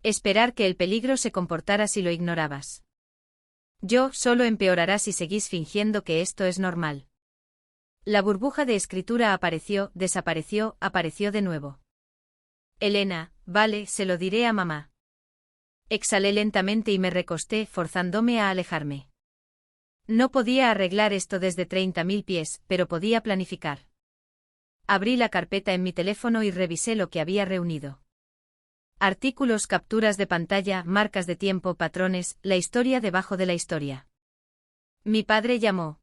A: Esperar que el peligro se comportara si lo ignorabas. Yo, solo empeorará si seguís fingiendo que esto es normal. La burbuja de escritura apareció, desapareció, apareció de nuevo. Elena, vale, se lo diré a mamá. Exhalé lentamente y me recosté, forzándome a alejarme. No podía arreglar esto desde 30.000 pies, pero podía planificar. Abrí la carpeta en mi teléfono y revisé lo que había reunido. Artículos, capturas de pantalla, marcas de tiempo, patrones, la historia debajo de la historia. Mi padre llamó.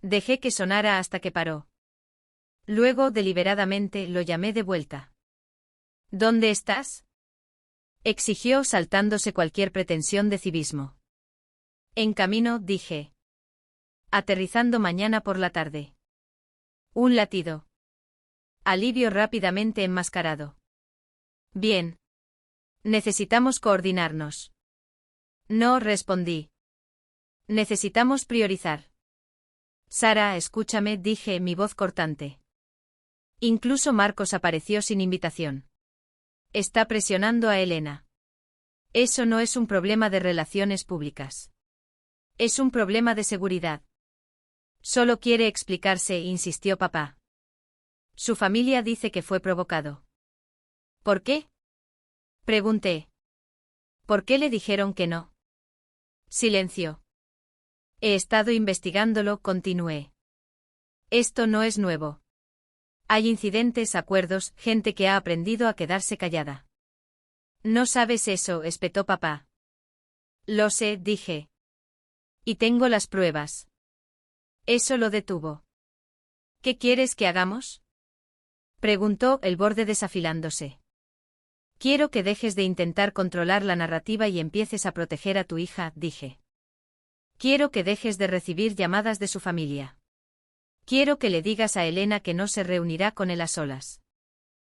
A: Dejé que sonara hasta que paró. Luego, deliberadamente, lo llamé de vuelta. ¿Dónde estás?, exigió, saltándose cualquier pretensión de civismo. En camino, dije. Aterrizando mañana por la tarde. Un latido. Alivio rápidamente enmascarado. Bien. Necesitamos coordinarnos. No, respondí. Necesitamos priorizar. Sara, escúchame, dije, mi voz cortante. Incluso Marcos apareció sin invitación. Está presionando a Elena. Eso no es un problema de relaciones públicas. Es un problema de seguridad. Solo quiere explicarse, insistió papá. Su familia dice que fue provocado. ¿Por qué?, pregunté. ¿Por qué le dijeron que no? Silencio. He estado investigándolo, continué. Esto no es nuevo. Hay incidentes, acuerdos, gente que ha aprendido a quedarse callada. No sabes eso, espetó papá. Lo sé, dije. Y tengo las pruebas. Eso lo detuvo. ¿Qué quieres que hagamos? Preguntó, el borde desafilándose. Quiero que dejes de intentar controlar la narrativa y empieces a proteger a tu hija, dije. Quiero que dejes de recibir llamadas de su familia. Quiero que le digas a Elena que no se reunirá con él a solas.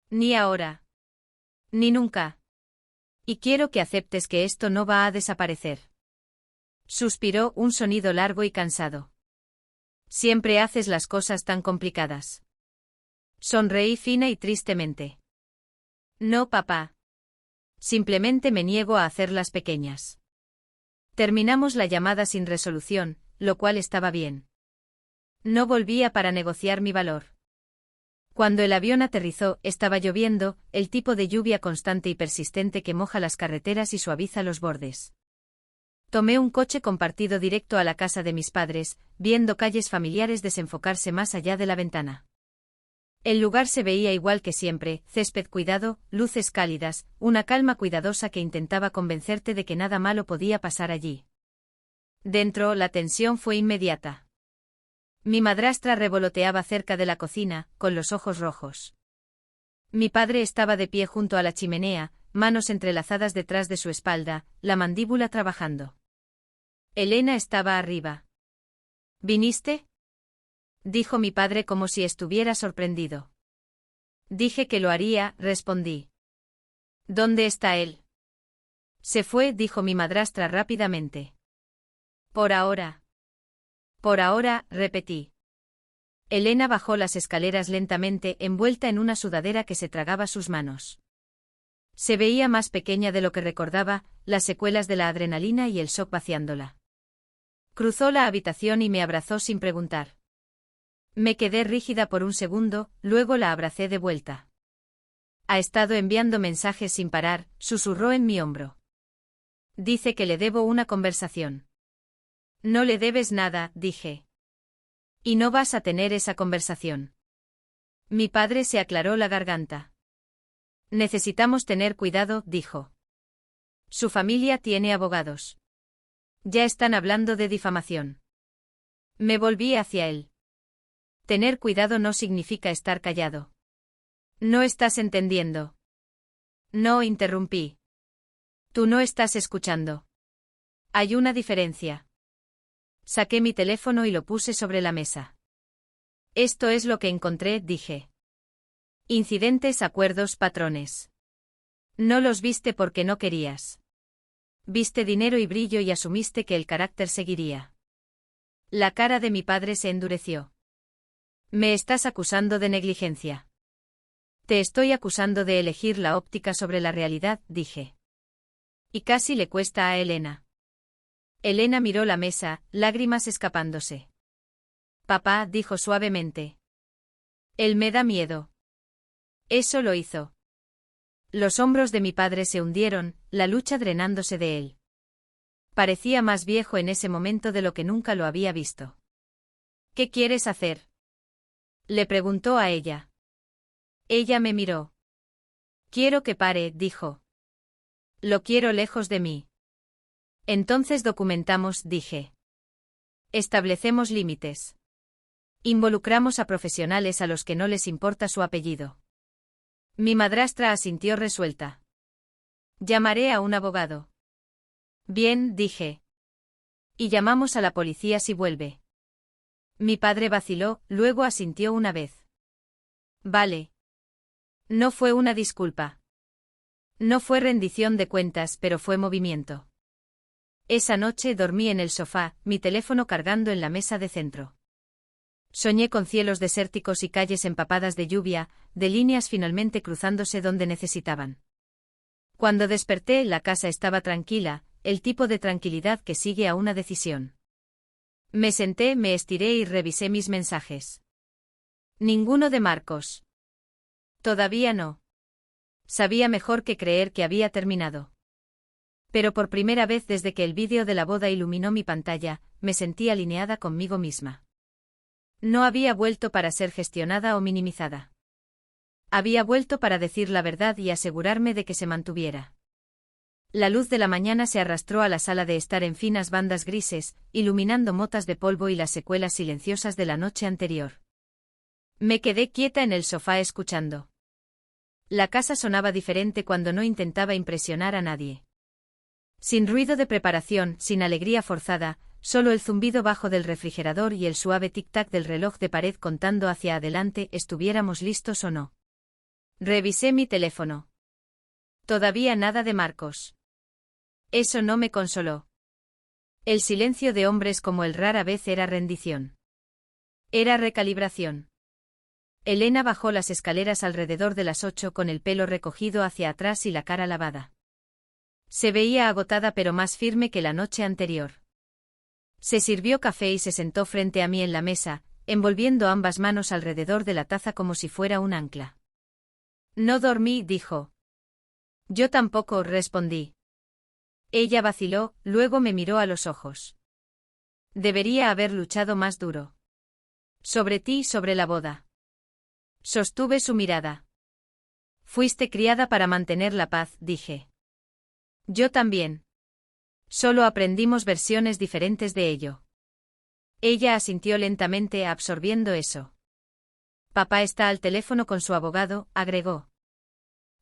A: Ni ahora. Ni nunca. Y quiero que aceptes que esto no va a desaparecer. Suspiró, un sonido largo y cansado. Siempre haces las cosas tan complicadas. Sonreí fina y tristemente. No, papá. Simplemente me niego a hacerlas pequeñas. Terminamos la llamada sin resolución, lo cual estaba bien. No volvía para negociar mi valor. Cuando el avión aterrizó, estaba lloviendo, el tipo de lluvia constante y persistente que moja las carreteras y suaviza los bordes. Tomé un coche compartido directo a la casa de mis padres, viendo calles familiares desenfocarse más allá de la ventana. El lugar se veía igual que siempre, césped cuidado, luces cálidas, una calma cuidadosa que intentaba convencerte de que nada malo podía pasar allí. Dentro, la tensión fue inmediata. Mi madrastra revoloteaba cerca de la cocina, con los ojos rojos. Mi padre estaba de pie junto a la chimenea, manos entrelazadas detrás de su espalda, la mandíbula trabajando. Elena estaba arriba. ¿Viniste? Dijo mi padre como si estuviera sorprendido. Dije que lo haría, respondí. ¿Dónde está él? Se fue, dijo mi madrastra rápidamente. Por ahora. Por ahora, repetí. Elena bajó las escaleras lentamente, envuelta en una sudadera que se tragaba sus manos. Se veía más pequeña de lo que recordaba, las secuelas de la adrenalina y el shock vaciándola. Cruzó la habitación y me abrazó sin preguntar. Me quedé rígida por un segundo, luego la abracé de vuelta. Ha estado enviando mensajes sin parar, susurró en mi hombro. Dice que le debo una conversación. No le debes nada, dije. Y no vas a tener esa conversación. Mi padre se aclaró la garganta. Necesitamos tener cuidado, dijo. Su familia tiene abogados. Ya están hablando de difamación. Me volví hacia él. Tener cuidado no significa estar callado. No estás entendiendo. No, interrumpí. Tú no estás escuchando. Hay una diferencia. Saqué mi teléfono y lo puse sobre la mesa. Esto es lo que encontré, dije. Incidentes, acuerdos, patrones. No los viste porque no querías. Viste dinero y brillo y asumiste que el carácter seguiría. La cara de mi padre se endureció. Me estás acusando de negligencia. Te estoy acusando de elegir la óptica sobre la realidad, dije. Y casi le cuesta a Elena. Elena miró la mesa, lágrimas escapándose. Papá, dijo suavemente. Él me da miedo. Eso lo hizo. Los hombros de mi padre se hundieron, la lucha drenándose de él. Parecía más viejo en ese momento de lo que nunca lo había visto. ¿Qué quieres hacer? Le preguntó a ella. Ella me miró. Quiero que pare, dijo. Lo quiero lejos de mí. Entonces documentamos, dije. Establecemos límites. Involucramos a profesionales a los que no les importa su apellido. Mi madrastra asintió resuelta. Llamaré a un abogado. Bien, dije. Y llamamos a la policía si vuelve. Mi padre vaciló, luego asintió una vez. Vale. No fue una disculpa. No fue rendición de cuentas, pero fue movimiento. Esa noche dormí en el sofá, mi teléfono cargando en la mesa de centro. Soñé con cielos desérticos y calles empapadas de lluvia, de líneas finalmente cruzándose donde necesitaban. Cuando desperté, la casa estaba tranquila, el tipo de tranquilidad que sigue a una decisión. Me senté, me estiré y revisé mis mensajes. Ninguno de Marcos. Todavía no. Sabía mejor que creer que había terminado. Pero por primera vez desde que el vídeo de la boda iluminó mi pantalla, me sentí alineada conmigo misma. No había vuelto para ser gestionada o minimizada. Había vuelto para decir la verdad y asegurarme de que se mantuviera. La luz de la mañana se arrastró a la sala de estar en finas bandas grises, iluminando motas de polvo y las secuelas silenciosas de la noche anterior. Me quedé quieta en el sofá escuchando. La casa sonaba diferente cuando no intentaba impresionar a nadie. Sin ruido de preparación, sin alegría forzada, solo el zumbido bajo del refrigerador y el suave tic-tac del reloj de pared contando hacia adelante estuviéramos listos o no. Revisé mi teléfono. Todavía nada de Marcos. Eso no me consoló. El silencio de hombres como él rara vez era rendición. Era recalibración. Elena bajó las escaleras alrededor de las 8 con el pelo recogido hacia atrás y la cara lavada. Se veía agotada pero más firme que la noche anterior. Se sirvió café y se sentó frente a mí en la mesa, envolviendo ambas manos alrededor de la taza como si fuera un ancla. No dormí, dijo. Yo tampoco, respondí. Ella vaciló, luego me miró a los ojos. Debería haber luchado más duro. Sobre ti y sobre la boda. Sostuve su mirada. Fuiste criada para mantener la paz, dije. Yo también. Solo aprendimos versiones diferentes de ello. Ella asintió lentamente, absorbiendo eso. Papá está al teléfono con su abogado, agregó.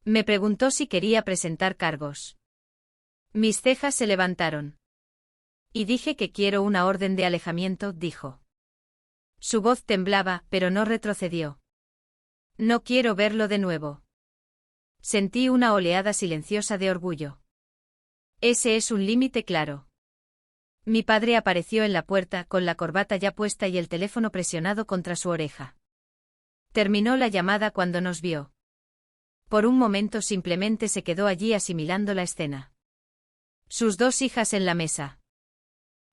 A: Me preguntó si quería presentar cargos. Mis cejas se levantaron. Y dije que quiero una orden de alejamiento, dijo. Su voz temblaba, pero no retrocedió. No quiero verlo de nuevo. Sentí una oleada silenciosa de orgullo. Ese es un límite claro. Mi padre apareció en la puerta con la corbata ya puesta y el teléfono presionado contra su oreja. Terminó la llamada cuando nos vio. Por un momento simplemente se quedó allí asimilando la escena. Sus dos hijas en la mesa.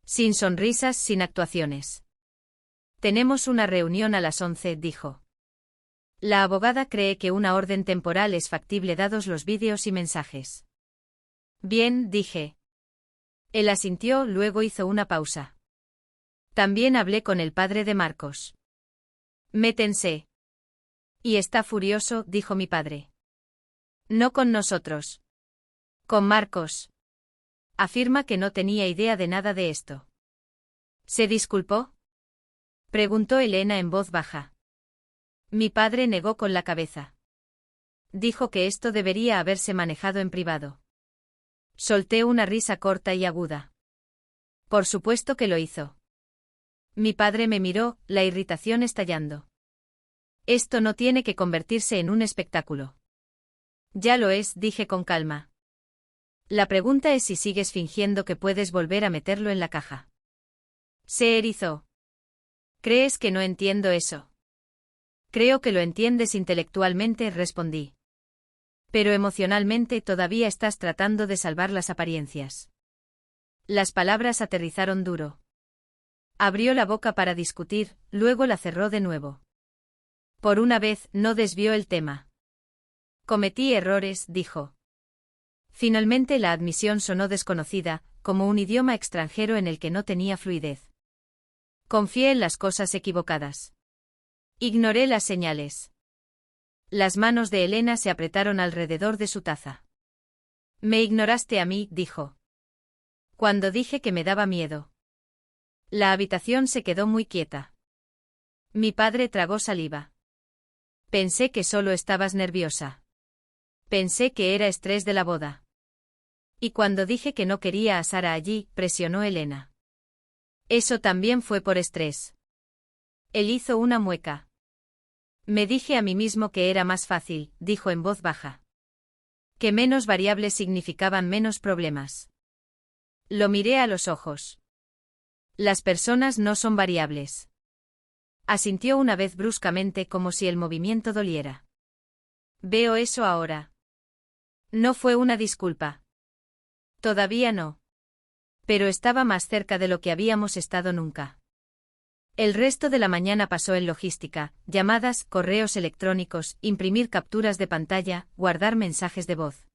A: Sin sonrisas, sin actuaciones. Tenemos una reunión a las 11, dijo. La abogada cree que una orden temporal es factible dados los vídeos y mensajes. Bien, dije. Él asintió, luego hizo una pausa. También hablé con el padre de Marcos. Me tensé. Y está furioso, dijo mi padre. No con nosotros. Con Marcos. Afirma que no tenía idea de nada de esto. ¿Se disculpó? Preguntó Elena en voz baja. Mi padre negó con la cabeza. Dijo que esto debería haberse manejado en privado. Solté una risa corta y aguda. Por supuesto que lo hizo. Mi padre me miró, la irritación estallando. Esto no tiene que convertirse en un espectáculo. Ya lo es, dije con calma. La pregunta es si sigues fingiendo que puedes volver a meterlo en la caja. Se erizó. ¿Crees que no entiendo eso? Creo que lo entiendes intelectualmente, respondí. Pero emocionalmente todavía estás tratando de salvar las apariencias. Las palabras aterrizaron duro. Abrió la boca para discutir, luego la cerró de nuevo. Por una vez, no desvió el tema. Cometí errores, dijo. Finalmente la admisión sonó desconocida, como un idioma extranjero en el que no tenía fluidez. Confié en las cosas equivocadas. Ignoré las señales. Las manos de Elena se apretaron alrededor de su taza. Me ignoraste a mí, dijo. Cuando dije que me daba miedo. La habitación se quedó muy quieta. Mi padre tragó saliva. Pensé que solo estabas nerviosa. Pensé que era estrés de la boda. Y cuando dije que no quería a Sara allí, presionó Elena. Eso también fue por estrés. Él hizo una mueca. Me dije a mí mismo que era más fácil, dijo en voz baja. Que menos variables significaban menos problemas. Lo miré a los ojos. Las personas no son variables. Asintió una vez bruscamente como si el movimiento doliera. Veo eso ahora. No fue una disculpa. Todavía no. Pero estaba más cerca de lo que habíamos estado nunca. El resto de la mañana pasó en logística, llamadas, correos electrónicos, imprimir capturas de pantalla, guardar mensajes de voz.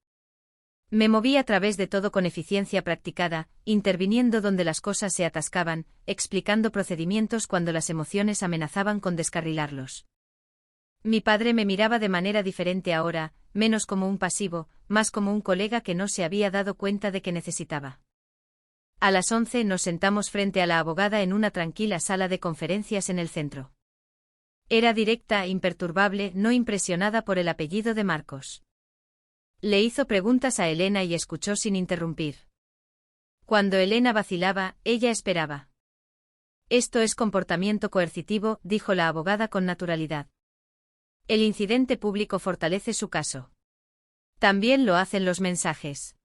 A: Me moví a través de todo con eficiencia practicada, interviniendo donde las cosas se atascaban, explicando procedimientos cuando las emociones amenazaban con descarrilarlos. Mi padre me miraba de manera diferente ahora, menos como un pasivo, más como un colega que no se había dado cuenta de que necesitaba. A las 11 nos sentamos frente a la abogada en una tranquila sala de conferencias en el centro. Era directa, imperturbable, no impresionada por el apellido de Marcos. Le hizo preguntas a Elena y escuchó sin interrumpir. Cuando Elena vacilaba, ella esperaba. Esto es comportamiento coercitivo, dijo la abogada con naturalidad. El incidente público fortalece su caso. También lo hacen los mensajes.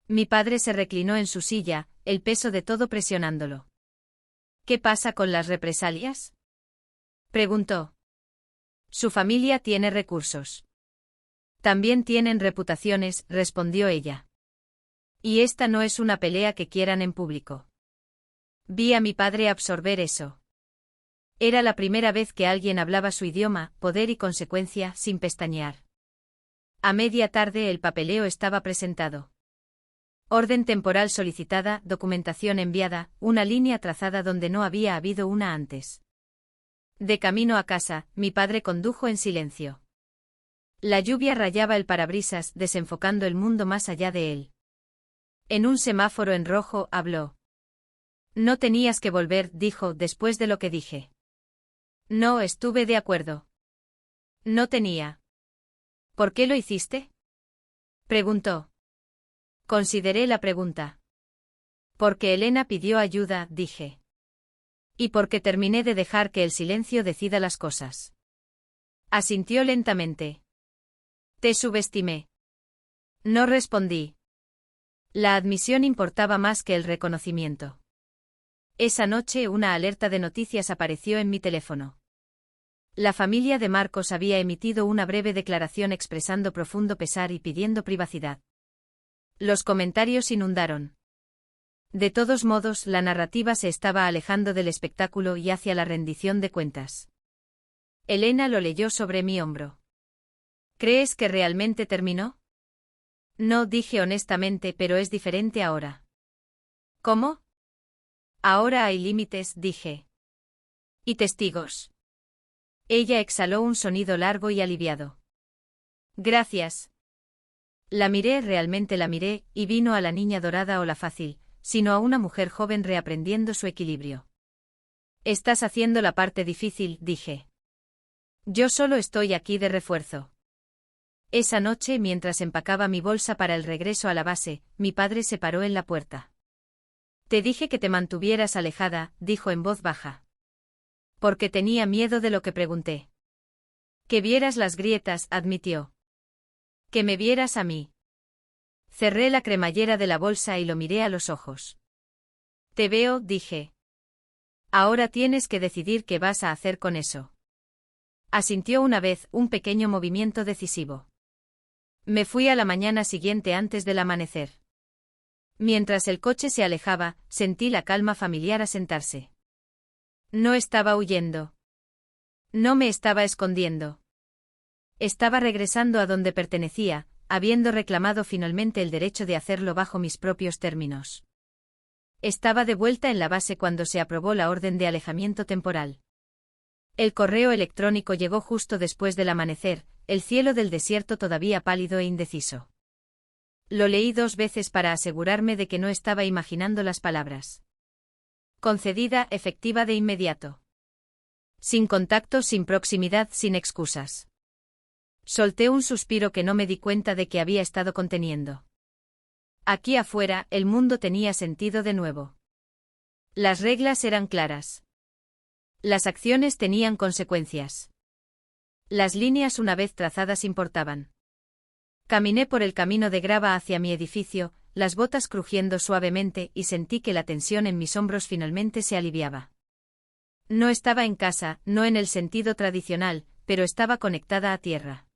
A: Mi padre se reclinó en su silla, el peso de todo presionándolo. ¿Qué pasa con las represalias?, preguntó. Su familia tiene recursos. También tienen reputaciones, respondió ella. Y esta no es una pelea que quieran en público. Vi a mi padre absorber eso. Era la primera vez que alguien hablaba su idioma, poder y consecuencia, sin pestañear. A media tarde el papeleo estaba presentado. Orden temporal solicitada, documentación enviada, una línea trazada donde no había habido una antes. De camino a casa, mi padre condujo en silencio. La lluvia rayaba el parabrisas, desenfocando el mundo más allá de él. En un semáforo en rojo, habló. No tenías que volver, dijo, después de lo que dije. No estuve de acuerdo. No tenía. ¿Por qué lo hiciste?, preguntó. Consideré la pregunta. Porque Elena pidió ayuda, dije. Y porque terminé de dejar que el silencio decida las cosas. Asintió lentamente. Te subestimé. No respondí. La admisión importaba más que el reconocimiento. Esa noche una alerta de noticias apareció en mi teléfono. La familia de Marcos había emitido una breve declaración expresando profundo pesar y pidiendo privacidad. Los comentarios inundaron. De todos modos, la narrativa se estaba alejando del espectáculo y hacia la rendición de cuentas. Elena lo leyó sobre mi hombro. ¿Crees que realmente terminó? No, dije honestamente, pero es diferente ahora. ¿Cómo? Ahora hay límites, dije. Y testigos. Ella exhaló un sonido largo y aliviado. Gracias. La miré, realmente la miré, y vino a la niña dorada o la fácil, sino a una mujer joven reaprendiendo su equilibrio. Estás haciendo la parte difícil, dije. Yo solo estoy aquí de refuerzo. Esa noche, mientras empacaba mi bolsa para el regreso a la base, mi padre se paró en la puerta. Te dije que te mantuvieras alejada, dijo en voz baja. Porque tenía miedo de lo que pregunté. Que vieras las grietas, admitió. Que me vieras a mí. Cerré la cremallera de la bolsa y lo miré a los ojos. Te veo, dije. Ahora tienes que decidir qué vas a hacer con eso. Asintió una vez, un pequeño movimiento decisivo. Me fui a la mañana siguiente antes del amanecer. Mientras el coche se alejaba, sentí la calma familiar asentarse. No estaba huyendo. No me estaba escondiendo. Estaba regresando a donde pertenecía, habiendo reclamado finalmente el derecho de hacerlo bajo mis propios términos. Estaba de vuelta en la base cuando se aprobó la orden de alejamiento temporal. El correo electrónico llegó justo después del amanecer, el cielo del desierto todavía pálido e indeciso. Lo leí 2 veces para asegurarme de que no estaba imaginando las palabras. Concedida, efectiva de inmediato. Sin contacto, sin proximidad, sin excusas. Solté un suspiro que no me di cuenta de que había estado conteniendo. Aquí afuera, el mundo tenía sentido de nuevo. Las reglas eran claras. Las acciones tenían consecuencias. Las líneas una vez trazadas importaban. Caminé por el camino de grava hacia mi edificio, las botas crujiendo suavemente, y sentí que la tensión en mis hombros finalmente se aliviaba. No estaba en casa, no en el sentido tradicional, pero estaba conectada a tierra.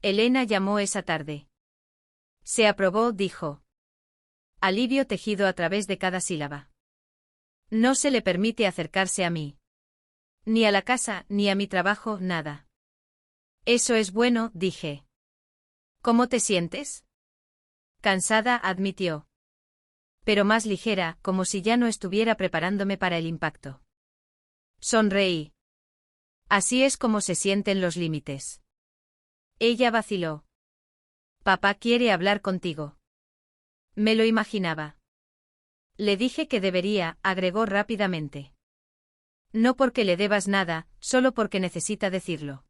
A: Elena llamó esa tarde. Se aprobó, dijo. Alivio tejido a través de cada sílaba. No se le permite acercarse a mí. Ni a la casa, ni a mi trabajo, nada. Eso es bueno, dije. ¿Cómo te sientes? Cansada, admitió. Pero más ligera, como si ya no estuviera preparándome para el impacto. Sonreí. Así es como se sienten los límites. Ella vaciló. Papá quiere hablar contigo. Me lo imaginaba. Le dije que debería, agregó rápidamente. No porque le debas nada, solo porque necesita decirlo.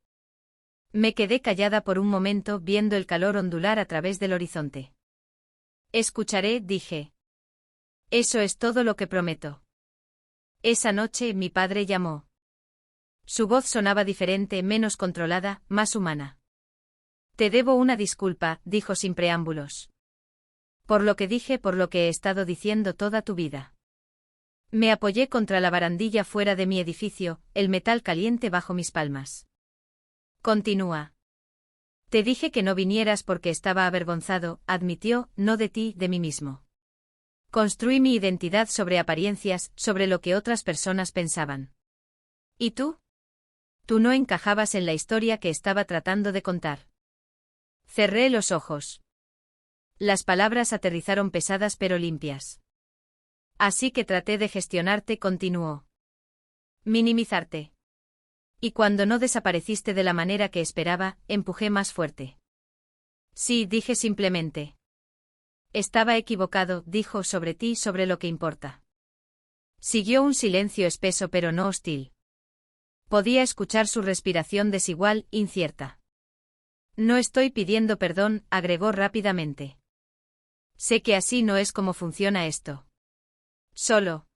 A: Me quedé callada por un momento viendo el calor ondular a través del horizonte. Escucharé, dije. Eso es todo lo que prometo. Esa noche mi padre llamó. Su voz sonaba diferente, menos controlada, más humana. Te debo una disculpa, dijo sin preámbulos. Por lo que dije, por lo que he estado diciendo toda tu vida. Me apoyé contra la barandilla fuera de mi edificio, el metal caliente bajo mis palmas. Continúa. Te dije que no vinieras porque estaba avergonzado, admitió, no de ti, de mí mismo. Construí mi identidad sobre apariencias, sobre lo que otras personas pensaban. ¿Y tú? Tú no encajabas en la historia que estaba tratando de contar. Cerré los ojos. Las palabras aterrizaron pesadas pero limpias. Así que traté de gestionarte, continuó. Minimizarte. Y cuando no desapareciste de la manera que esperaba, empujé más fuerte. Sí, dije simplemente. Estaba equivocado, dijo, sobre ti, sobre lo que importa. Siguió un silencio espeso pero no hostil. Podía escuchar su respiración desigual, incierta. No estoy pidiendo perdón, agregó rápidamente. Sé que así no es como funciona esto. Solo.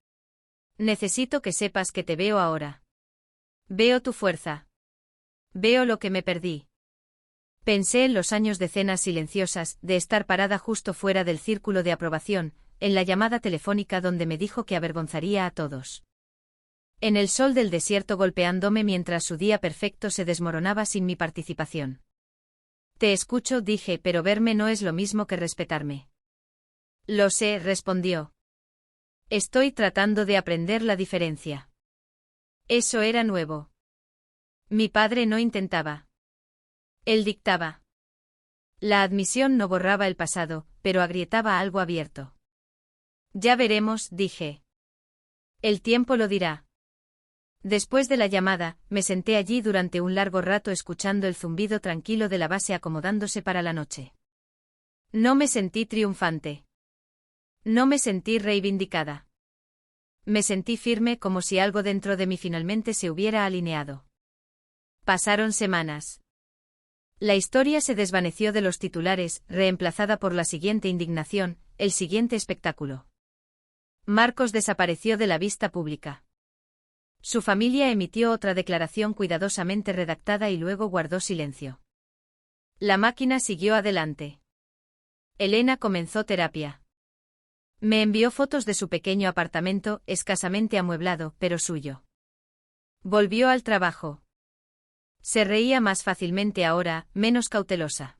A: Necesito que sepas que te veo ahora. Veo tu fuerza. Veo lo que me perdí. Pensé en los años de cenas silenciosas, de estar parada justo fuera del círculo de aprobación, en la llamada telefónica donde me dijo que avergonzaría a todos. En el sol del desierto golpeándome mientras su día perfecto se desmoronaba sin mi participación. Te escucho, dije, pero verme no es lo mismo que respetarme. Lo sé, respondió. Estoy tratando de aprender la diferencia. Eso era nuevo. Mi padre no intentaba. Él dictaba. La admisión no borraba el pasado, pero agrietaba algo abierto. Ya veremos, dije. El tiempo lo dirá. Después de la llamada, me senté allí durante un largo rato escuchando el zumbido tranquilo de la base acomodándose para la noche. No me sentí triunfante. No me sentí reivindicada. Me sentí firme como si algo dentro de mí finalmente se hubiera alineado. Pasaron semanas. La historia se desvaneció de los titulares, reemplazada por la siguiente indignación, el siguiente espectáculo. Marcos desapareció de la vista pública. Su familia emitió otra declaración cuidadosamente redactada y luego guardó silencio. La máquina siguió adelante. Elena comenzó terapia. Me envió fotos de su pequeño apartamento, escasamente amueblado, pero suyo. Volvió al trabajo. Se reía más fácilmente ahora, menos cautelosa.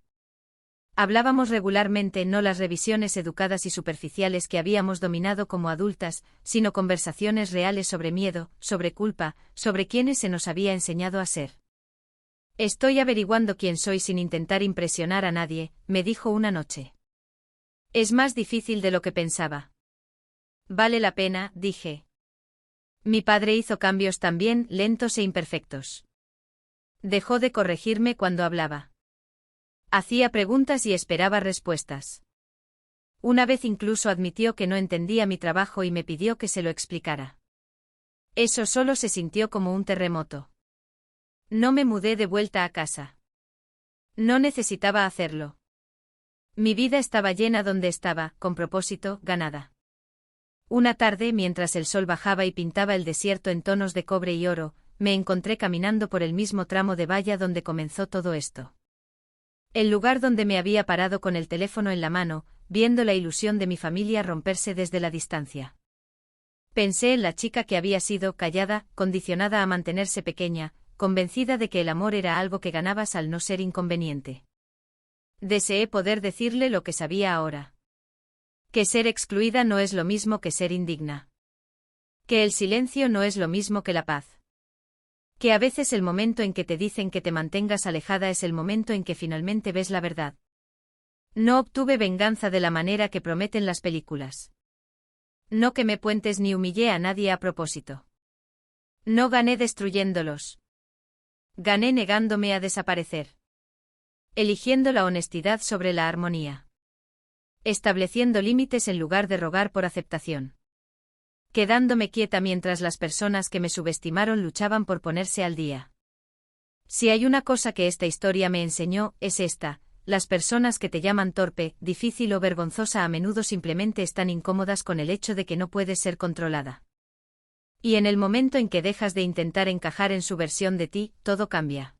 A: Hablábamos regularmente, no las revisiones educadas y superficiales que habíamos dominado como adultas, sino conversaciones reales sobre miedo, sobre culpa, sobre quienes se nos había enseñado a ser. Estoy averiguando quién soy sin intentar impresionar a nadie, me dijo una noche. Es más difícil de lo que pensaba. Vale la pena, dije. Mi padre hizo cambios también, lentos e imperfectos. Dejó de corregirme cuando hablaba. Hacía preguntas y esperaba respuestas. Una vez incluso admitió que no entendía mi trabajo y me pidió que se lo explicara. Eso solo se sintió como un terremoto. No me mudé de vuelta a casa. No necesitaba hacerlo. Mi vida estaba llena donde estaba, con propósito, ganada. Una tarde, mientras el sol bajaba y pintaba el desierto en tonos de cobre y oro, me encontré caminando por el mismo tramo de valla donde comenzó todo esto. El lugar donde me había parado con el teléfono en la mano, viendo la ilusión de mi familia romperse desde la distancia. Pensé en la chica que había sido callada, condicionada a mantenerse pequeña, convencida de que el amor era algo que ganabas al no ser inconveniente. Deseé poder decirle lo que sabía ahora. Que ser excluida no es lo mismo que ser indigna. Que el silencio no es lo mismo que la paz. Que a veces el momento en que te dicen que te mantengas alejada es el momento en que finalmente ves la verdad. No obtuve venganza de la manera que prometen las películas. No quemé puentes ni humillé a nadie a propósito. No gané destruyéndolos. Gané negándome a desaparecer. Eligiendo la honestidad sobre la armonía. Estableciendo límites en lugar de rogar por aceptación. Quedándome quieta mientras las personas que me subestimaron luchaban por ponerse al día. Si hay una cosa que esta historia me enseñó, es esta: las personas que te llaman torpe, difícil o vergonzosa a menudo simplemente están incómodas con el hecho de que no puedes ser controlada. Y en el momento en que dejas de intentar encajar en su versión de ti, todo cambia.